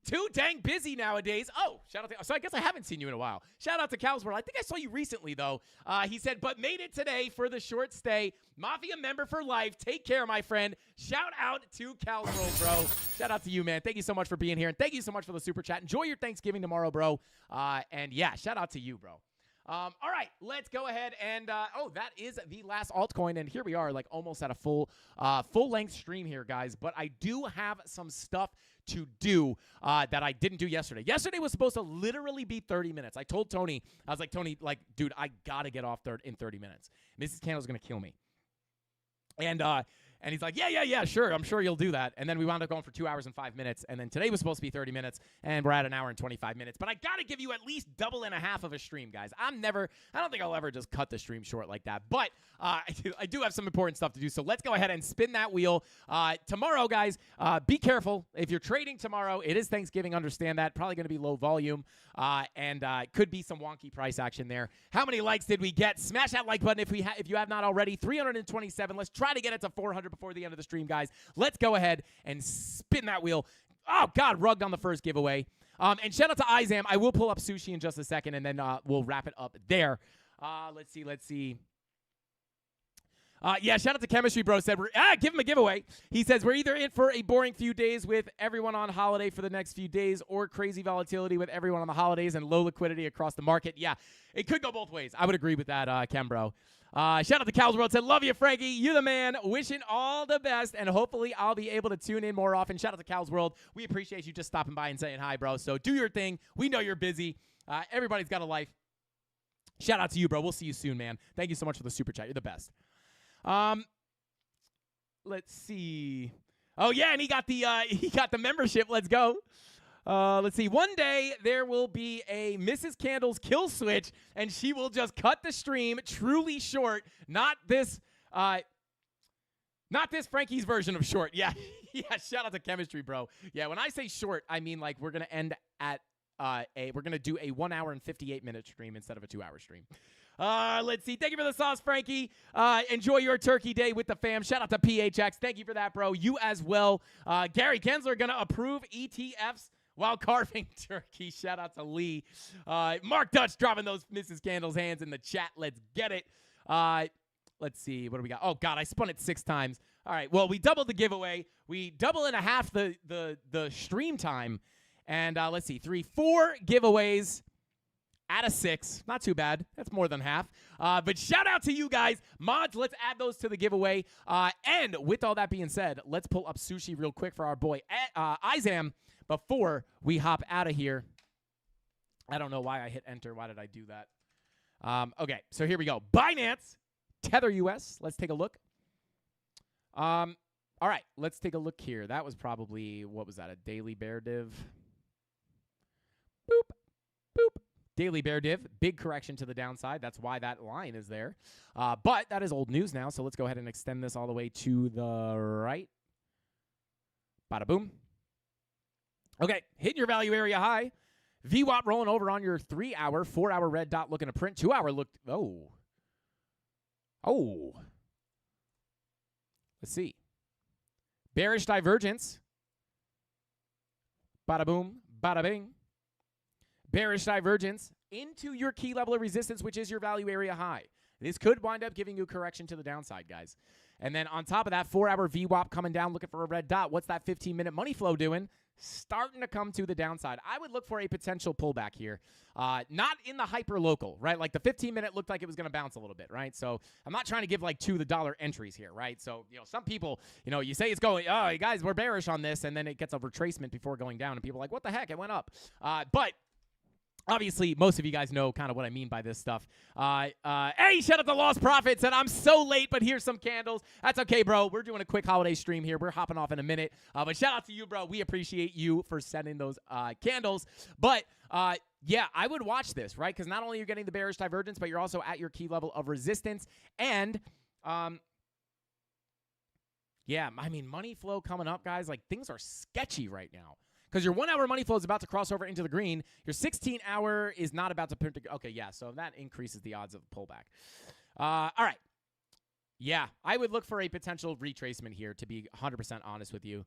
S6: Too dang busy nowadays. Oh, shout out to, so I guess I haven't seen you in a while. Shout out to Cal's World. I think I saw you recently, though. He said, but made it today for the short stay. Mafia member for life. Take care, my friend. Shout out to Cal's World, bro. Shout out to you, man. Thank you so much for being here, and thank you so much for the super chat. Enjoy your Thanksgiving tomorrow, bro. And yeah, shout out to you, bro. All right, let's go ahead and, that is the last altcoin, and here we are, like, almost at a full-length stream here, guys, but I do have some stuff to do that I didn't do yesterday. Yesterday was supposed to literally be 30 minutes. I told Tony, I was like, Tony, like, dude, I gotta get off in 30 minutes. Mrs. Candle's gonna kill me. And he's like, yeah, sure. I'm sure you'll do that. And then we wound up going for 2 hours and 5 minutes. And then today was supposed to be 30 minutes, and we're at an hour and 25 minutes. But I got to give you at least double and a half of a stream, guys. I don't think I'll ever just cut the stream short like that. But I do have some important stuff to do. So let's go ahead and spin that wheel. Tomorrow, guys, be careful. If you're trading tomorrow, it is Thanksgiving. Understand that. Probably going to be low volume. And could be some wonky price action there. How many likes did we get? Smash that like button if you have not already. 327. Let's try to get it to 400 before the end of the stream, guys. Let's go ahead and spin that wheel. Oh, God, rugged on the first giveaway. And shout out to Izam. I will pull up Sushi in just a second, and then we'll wrap it up there. Let's see. Yeah, shout out to Chemistry Bro. Said, give him a giveaway. He says, we're either in for a boring few days with everyone on holiday for the next few days, or crazy volatility with everyone on the holidays and low liquidity across the market. Yeah, it could go both ways. I would agree with that, Chem Bro. Shout out to Cal's World. Said, love you, Frankie. You're the man. Wishing all the best, and hopefully I'll be able to tune in more often. Shout out to Cal's World. We appreciate you just stopping by and saying hi, bro. So do your thing. We know you're busy. Everybody's got a life. Shout out to you, bro. We'll see you soon, man. Thank you so much for the super chat. You're the best. Let's see. Oh yeah, and he got the membership. Let's go. Let's see. One day there will be a Mrs. Candle's kill switch, and she will just cut the stream truly short. Not this Frankie's version of short. Yeah, yeah. Shout out to Chemistry Bro. Yeah, when I say short, I mean like we're gonna end at we're gonna do a 1 hour and 58 minute stream instead of a 2 hour stream. Let's see. Thank you for the sauce, Frankie. Enjoy your turkey day with the fam. Shout out to PHX. Thank you for that, bro. You as well. Gary Gensler going to approve ETFs while carving turkey. Shout out to Lee. Mark Dutch dropping those Mrs. Candle's hands in the chat. Let's get it. Let's see. What do we got? Oh, God, I spun it 6 times. All right. Well, we doubled the giveaway. We double and a half the stream time. And let's see. 4 giveaways. Out of 6. Not too bad. That's more than half. But shout out to you guys. Mods, let's add those to the giveaway. And with all that being said, let's pull up Sushi real quick for our boy Izam before we hop out of here. I don't know why I hit enter. Why did I do that? Okay, so here we go. Binance, Tether US. Let's take a look. All right, let's take a look here. That was probably, what was that, a daily bear div? Boop, boop. Daily bear div, big correction to the downside. That's why that line is there. But that is old news now, so let's go ahead and extend this all the way to the right. Bada boom. Okay, hitting your value area high. VWAP rolling over on your 3-hour, 4-hour red dot looking to print. 2-hour looked, oh. Let's see. Bearish divergence. Bada boom, bada bing. Bearish divergence into your key level of resistance, which is your value area high. This could wind up giving you correction to the downside, guys. And then on top of that, 4-hour VWAP coming down looking for a red dot. What's that 15-minute money flow doing? Starting to come to the downside. I would look for a potential pullback here. Not in the hyper local, right? Like the 15-minute looked like it was going to bounce a little bit, right? So I'm not trying to give like to the dollar entries here, right? So, some people, you say it's going, oh, you guys, we're bearish on this, and then it gets a retracement before going down, and people are like, what the heck? It went up. But obviously, most of you guys know kind of what I mean by this stuff. Hey, shout out to Lost Profits, and I'm so late, but here's some candles. That's okay, bro. We're doing a quick holiday stream here. We're hopping off in a minute. But shout out to you, bro. We appreciate you for sending those candles. But, yeah, I would watch this, right? Because not only are you getting the bearish divergence, but you're also at your key level of resistance. And, yeah, I mean, money flow coming up, guys. Like, things are sketchy right now. Because your 1-hour money flow is about to cross over into the green. Your 16-hour is not about to print. Okay, yeah, so that increases the odds of pullback. All right. Yeah, I would look for a potential retracement here, to be 100% honest with you.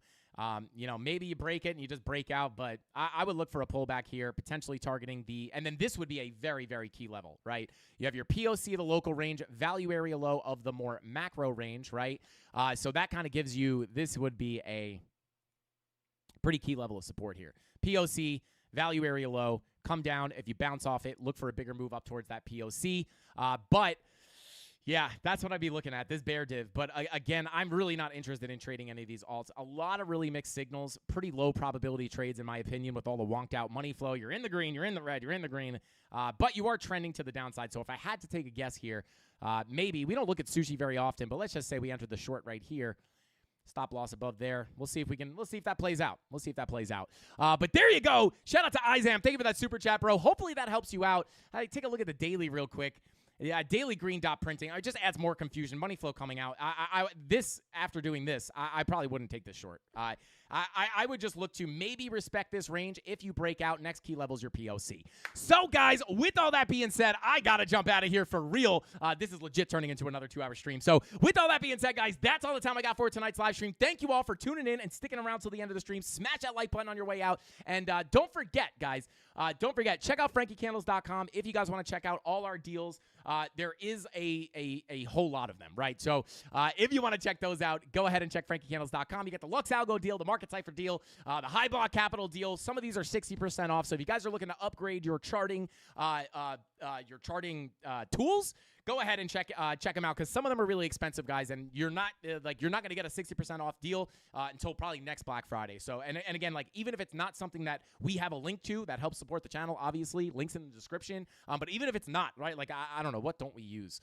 S6: Maybe you break it and you just break out, but I would look for a pullback here, potentially targeting and then this would be a very, very key level, right? You have your POC of the local range, value area low of the more macro range, right? So that kind of gives you, this would be a pretty key level of support here. POC, value area low, come down. If you bounce off it, look for a bigger move up towards that POC. But, yeah, that's what I'd be looking at, this bear div. But, again, I'm really not interested in trading any of these alts. A lot of really mixed signals, pretty low probability trades, in my opinion, with all the wonked out money flow. You're in the green, you're in the red, you're in the green. But you are trending to the downside. So if I had to take a guess here, maybe, we don't look at sushi very often, but let's just say we entered the short right here. Stop loss above there. We'll see if that plays out. But there you go. Shout out to Izam. Thank you for that super chat, bro. Hopefully that helps you out. Take a look at the daily real quick. Yeah, daily green dot printing. It just adds more confusion. Money flow coming out. After doing this, I probably wouldn't take this short. I would just look to maybe respect this range. If you break out, next key level is your POC. So, guys, with all that being said, I got to jump out of here for real. This is legit turning into another 2-hour stream. So, with all that being said, guys, that's all the time I got for tonight's live stream. Thank you all for tuning in and sticking around till the end of the stream. Smash that like button on your way out. And don't forget, guys, check out frankiecandles.com if you guys want to check out all our deals. There is a whole lot of them, right? So if you want to check those out, go ahead and check frankiecandles.com. You get the Lux Algo deal, the Market Cipher deal, the High Block Capital deal. Some of these are 60% off. So if you guys are looking to upgrade your charting tools, go ahead and check them out, because some of them are really expensive, guys, and you're not going to get a 60% off deal until probably next Black Friday. So and again, like, even if it's not something that we have a link to that helps support the channel, obviously links in the description. But even if it's not, right, like, I don't know, what don't we use?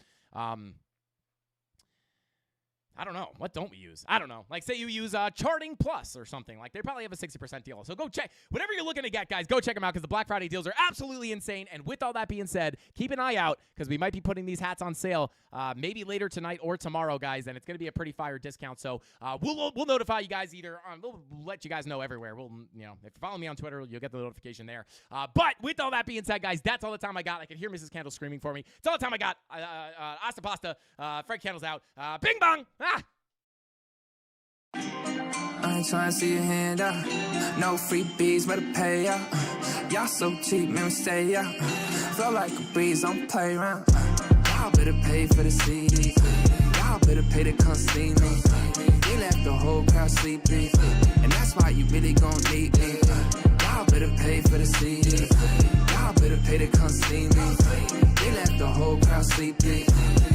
S6: I don't know. What don't we use? I don't know. Like, say you use Charting Plus or something. Like, they probably have a 60% deal. So go check. Whatever you're looking to get, guys, go check them out, because the Black Friday deals are absolutely insane. And with all that being said, keep an eye out, because we might be putting these hats on sale maybe later tonight or tomorrow, guys. And it's going to be a pretty fire discount. So we'll notify you guys either. We'll let you guys know everywhere. We'll, if you follow me on Twitter, you'll get the notification there. But with all that being said, guys, that's all the time I got. I can hear Mrs. Candle screaming for me. It's all the time I got. Asta Pasta. Frank Candle's out. Bing bong. Ah!
S1: I ain't tryna see your hand out. No freebies, better pay out. Y'all so cheap, man, we stay out. Flow like a breeze, don't play around. Y'all better pay for the CD. Y'all better pay to come see me. They left the whole crowd sleeping, and that's why you really gon' need me. Y'all better pay for the CD. Y'all better pay to come see me. They left the whole crowd sleeping,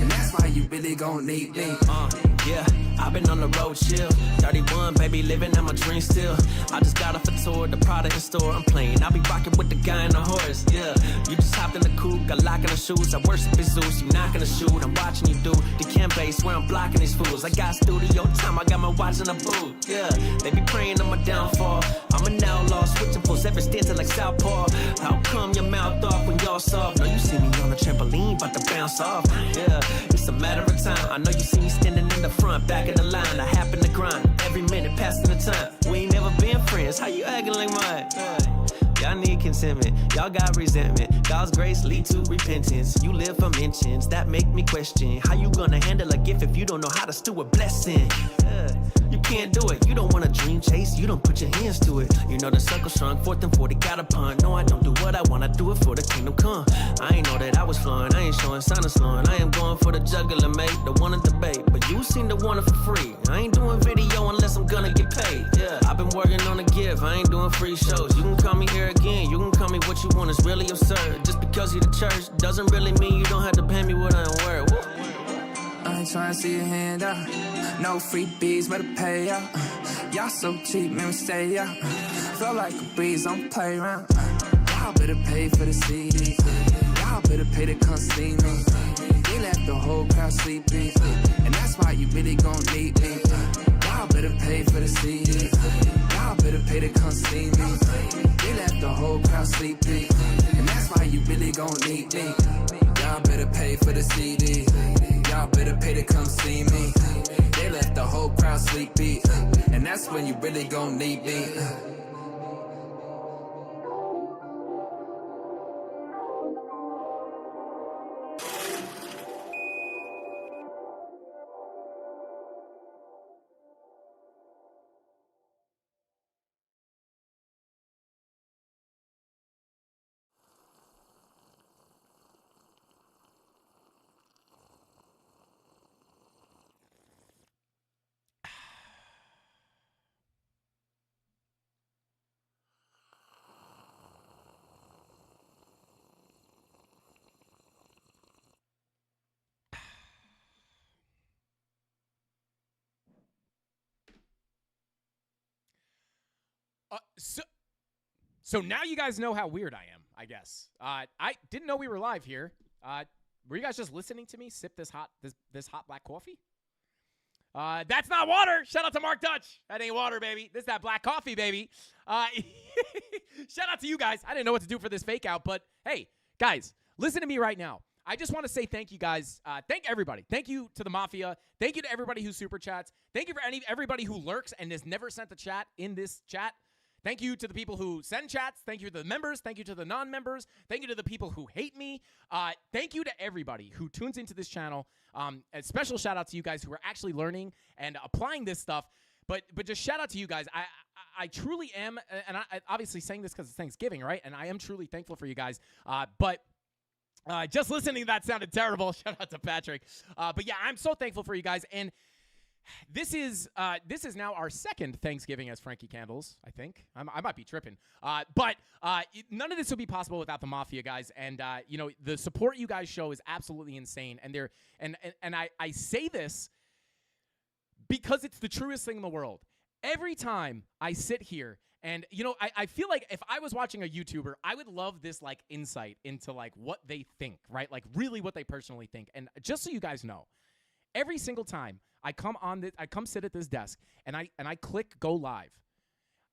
S1: and that's why you really gon' need me.
S7: Yeah, I've been on the road chill. 31, baby, living out my dream still. I just got off a tour, the product in store I'm playing. I'll be rocking with the guy in the horse, yeah. You just hopped in the coupe, got lock in the shoes. I worship Zeus, you not gonna shoot. I'm watching you do the cam base where I'm blocking these fools. I got studio time, I got my watch in the booth, yeah. They be praying on my downfall. I'm an outlaw, switching fools ever standing like Southpaw. How come your mouth off when y'all soft? No, you see me on the trampoline, about to bounce off, yeah. It's a matter of time. I know you see me standing in the front, back of the line. I happen to grind every minute, passing the time. We ain't never been friends. How you acting like mine? Y'all need contentment. Y'all got resentment. God's grace lead to repentance. You live for mentions that make me question how you gonna handle a gift if you don't know how to stew a blessing. You can't do it. You don't want a dream chase. You don't put your hands to it. You know the circle strong. 4th and 40 got a pun. No, I don't do what I want. I do it for the kingdom come. I ain't know that I was flowing. I ain't showing sign of slowing. I am going for the juggler, mate. The one to debate. But you seem to want it for free. I ain't doing video unless I'm gonna get paid. Yeah, I've been working on a gift. I ain't doing free shows. You can call me here again. You can call me what you want. It's really absurd. Just because you're the church doesn't really mean you don't have to pay me what I am worth.
S1: I ain't tryna see your hand out. No freebies, better pay out. Y'all so cheap, man, we stay out. Feel like a breeze, I'm play around. Y'all better pay for the CD. Y'all better pay to come see me. They left the whole crowd sleeping, and that's why you really gon' need me. Y'all better pay for the CD. Y'all better pay to come see me. They left the whole crowd sleeping, and that's why you really gon' need me. Y'all better pay for the CD. Y'all better pay to come see me. They left the whole crowd sleepy, and that's when you really gon' need me.
S6: So now you guys know how weird I am, I guess. I didn't know we were live here. Were you guys just listening to me sip this hot black coffee? That's not water. Shout out to Mark Dutch. That ain't water, baby. This is that black coffee, baby. Shout out to you guys. I didn't know what to do for this fake out, but hey, guys, listen to me right now. I just want to say thank you guys. Thank everybody. Thank you to the Mafia. Thank you to everybody who super chats. Thank you for everybody who lurks and has never sent a chat in this chat. Thank you to the people who send chats. Thank you to the members. Thank you to the non-members. Thank you to the people who hate me. Thank you to everybody who tunes into this channel. A special shout out to you guys who are actually learning and applying this stuff. But just shout out to you guys. I truly am, and I obviously saying this because it's Thanksgiving, right? And I am truly thankful for you guys. But just listening to that sounded terrible. Shout out to Patrick. But yeah, I'm so thankful for you guys. And this is now our second Thanksgiving as Frankie Candles, I think. I might be tripping. But none of this would be possible without the Mafia, guys. And, the support you guys show is absolutely insane. And I say this because it's the truest thing in the world. Every time I sit here and, I feel like if I was watching a YouTuber, I would love this, insight into, what they think, right? Really what they personally think. And just so you guys know, every single time I come sit at this desk and I click go live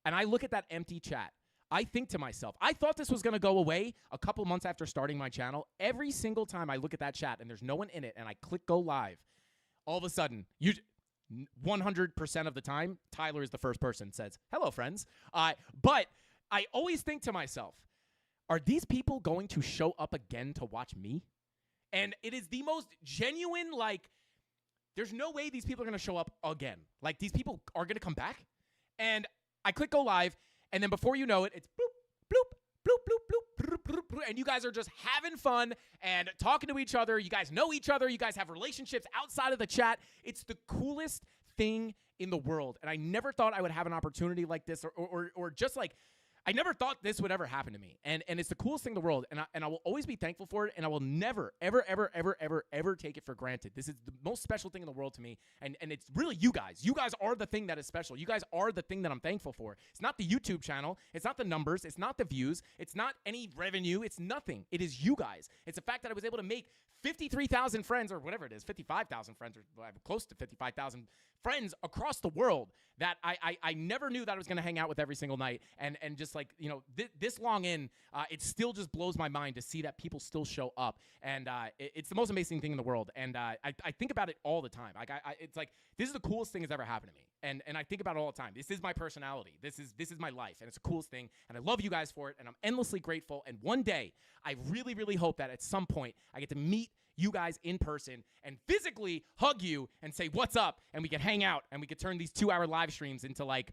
S6: and I look at that empty chat. I think to myself, I thought this was going to go away a couple months after starting my channel. Every single time I look at that chat and there's no one in it and I click go live, all of a sudden, 100% of the time, Tyler is the first person that says, hello, friends. But I always think to myself, are these people going to show up again to watch me? And it is the most genuine, there's no way these people are going to show up again. These people are going to come back. And I click go live, and then before you know it, it's bloop, bloop, bloop, bloop, bloop, bloop, bloop, and you guys are just having fun and talking to each other. You guys know each other. You guys have relationships outside of the chat. It's the coolest thing in the world. And I never thought I would have an opportunity like this or just I never thought this would ever happen to me. And it's the coolest thing in the world. And I will always be thankful for it. And I will never, ever, ever, ever, ever, ever take it for granted. This is the most special thing in the world to me. And it's really you guys. You guys are the thing that is special. You guys are the thing that I'm thankful for. It's not the YouTube channel. It's not the numbers. It's not the views. It's not any revenue. It's nothing. It is you guys. It's the fact that I was able to make 53,000 friends, or whatever it is, 55,000 friends, or close to 55,000 friends across the world that I never knew that I was going to hang out with every single night. And just like, you know, this long in, it still just blows my mind to see that people still show up. And it's the most amazing thing in the world. And I think about it all the time. Like it's like, this is the coolest thing that's ever happened to me. And I think about it all the time. This is my personality. This is my life. And it's the coolest thing. And I love you guys for it. And I'm endlessly grateful. And one day, I really, really hope that at some point I get to meet you guys in person and physically hug you and say, what's up? And we can hang out and we could turn these 2-hour live streams into like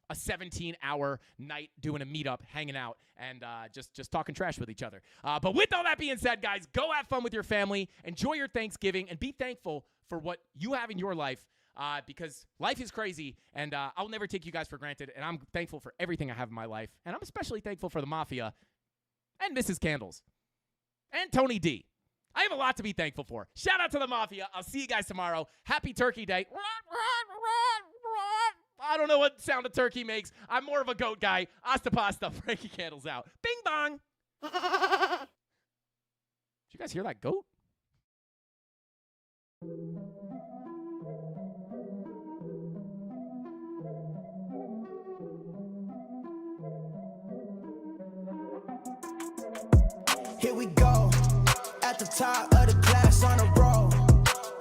S6: a 17-hour night doing a meetup, hanging out, and just talking trash with each other. But with all that being said, guys, go have fun with your family, enjoy your Thanksgiving, and be thankful for what you have in your life, because life is crazy, and I'll never take you guys for granted, and I'm thankful for everything I have in my life, and I'm especially thankful for the Mafia and Mrs. Candles and Tony D. I have a lot to be thankful for. Shout out to the Mafia. I'll see you guys tomorrow. Happy Turkey Day. I don't know what sound a turkey makes. I'm more of a goat guy. Asta pasta. Frankie Candles out. Bing bong. Did you guys hear that goat?
S5: Here we go, at the top of the class on a roll,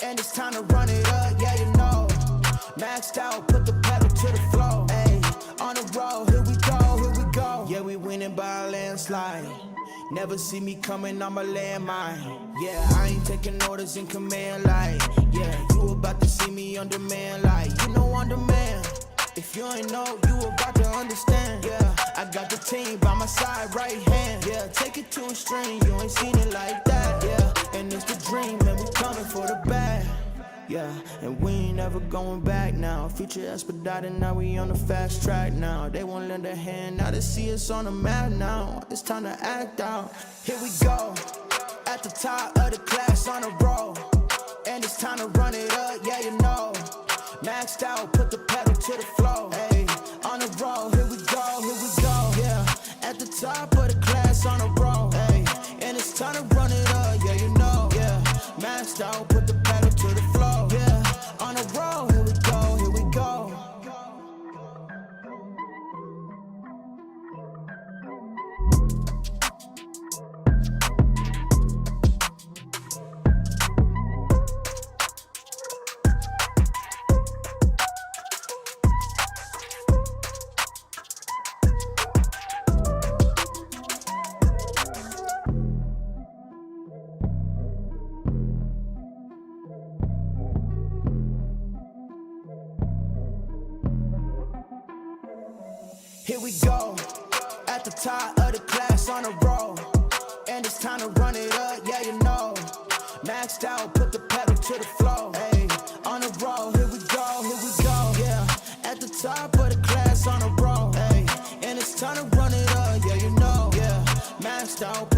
S5: and it's time to run it up, yeah you know. Maxed out, put the pedal to the floor, ayy, on the road, here we go, yeah we winning by a landslide. Never see me coming, I'm a landmine. Yeah, I ain't taking orders in command like, yeah, you about to see me on demand like, you know on demand. If you ain't know, you about to understand. Yeah, I got the team by my side, right hand. Yeah, take it to a string, you ain't seen it like that. Yeah, and it's the dream, and we coming for the bag. Yeah, and we ain't ever going back now. Future expedited, now we on the fast track now. They won't lend a hand, now they see us on the map now. It's time to act out. Here we go, at the top of the class on a roll, and it's time to run it up, yeah you know. Maxed out, put the pedal to the floor, ayy, on the road, here we go, yeah, at the top of the class on a roll, ayy, and it's time to run it up, yeah you know, yeah, maxed out, put the pedal to the floor, yeah, on the road, here we go, here we go. Here we go, at the top of the class on a roll, and it's time to run it up, yeah you know. Maxed out, put the pedal to the floor, ayy, on the road, here we go, yeah, at the top of the class on a roll, ayy, and it's time to run it up, yeah you know, yeah, maxed out.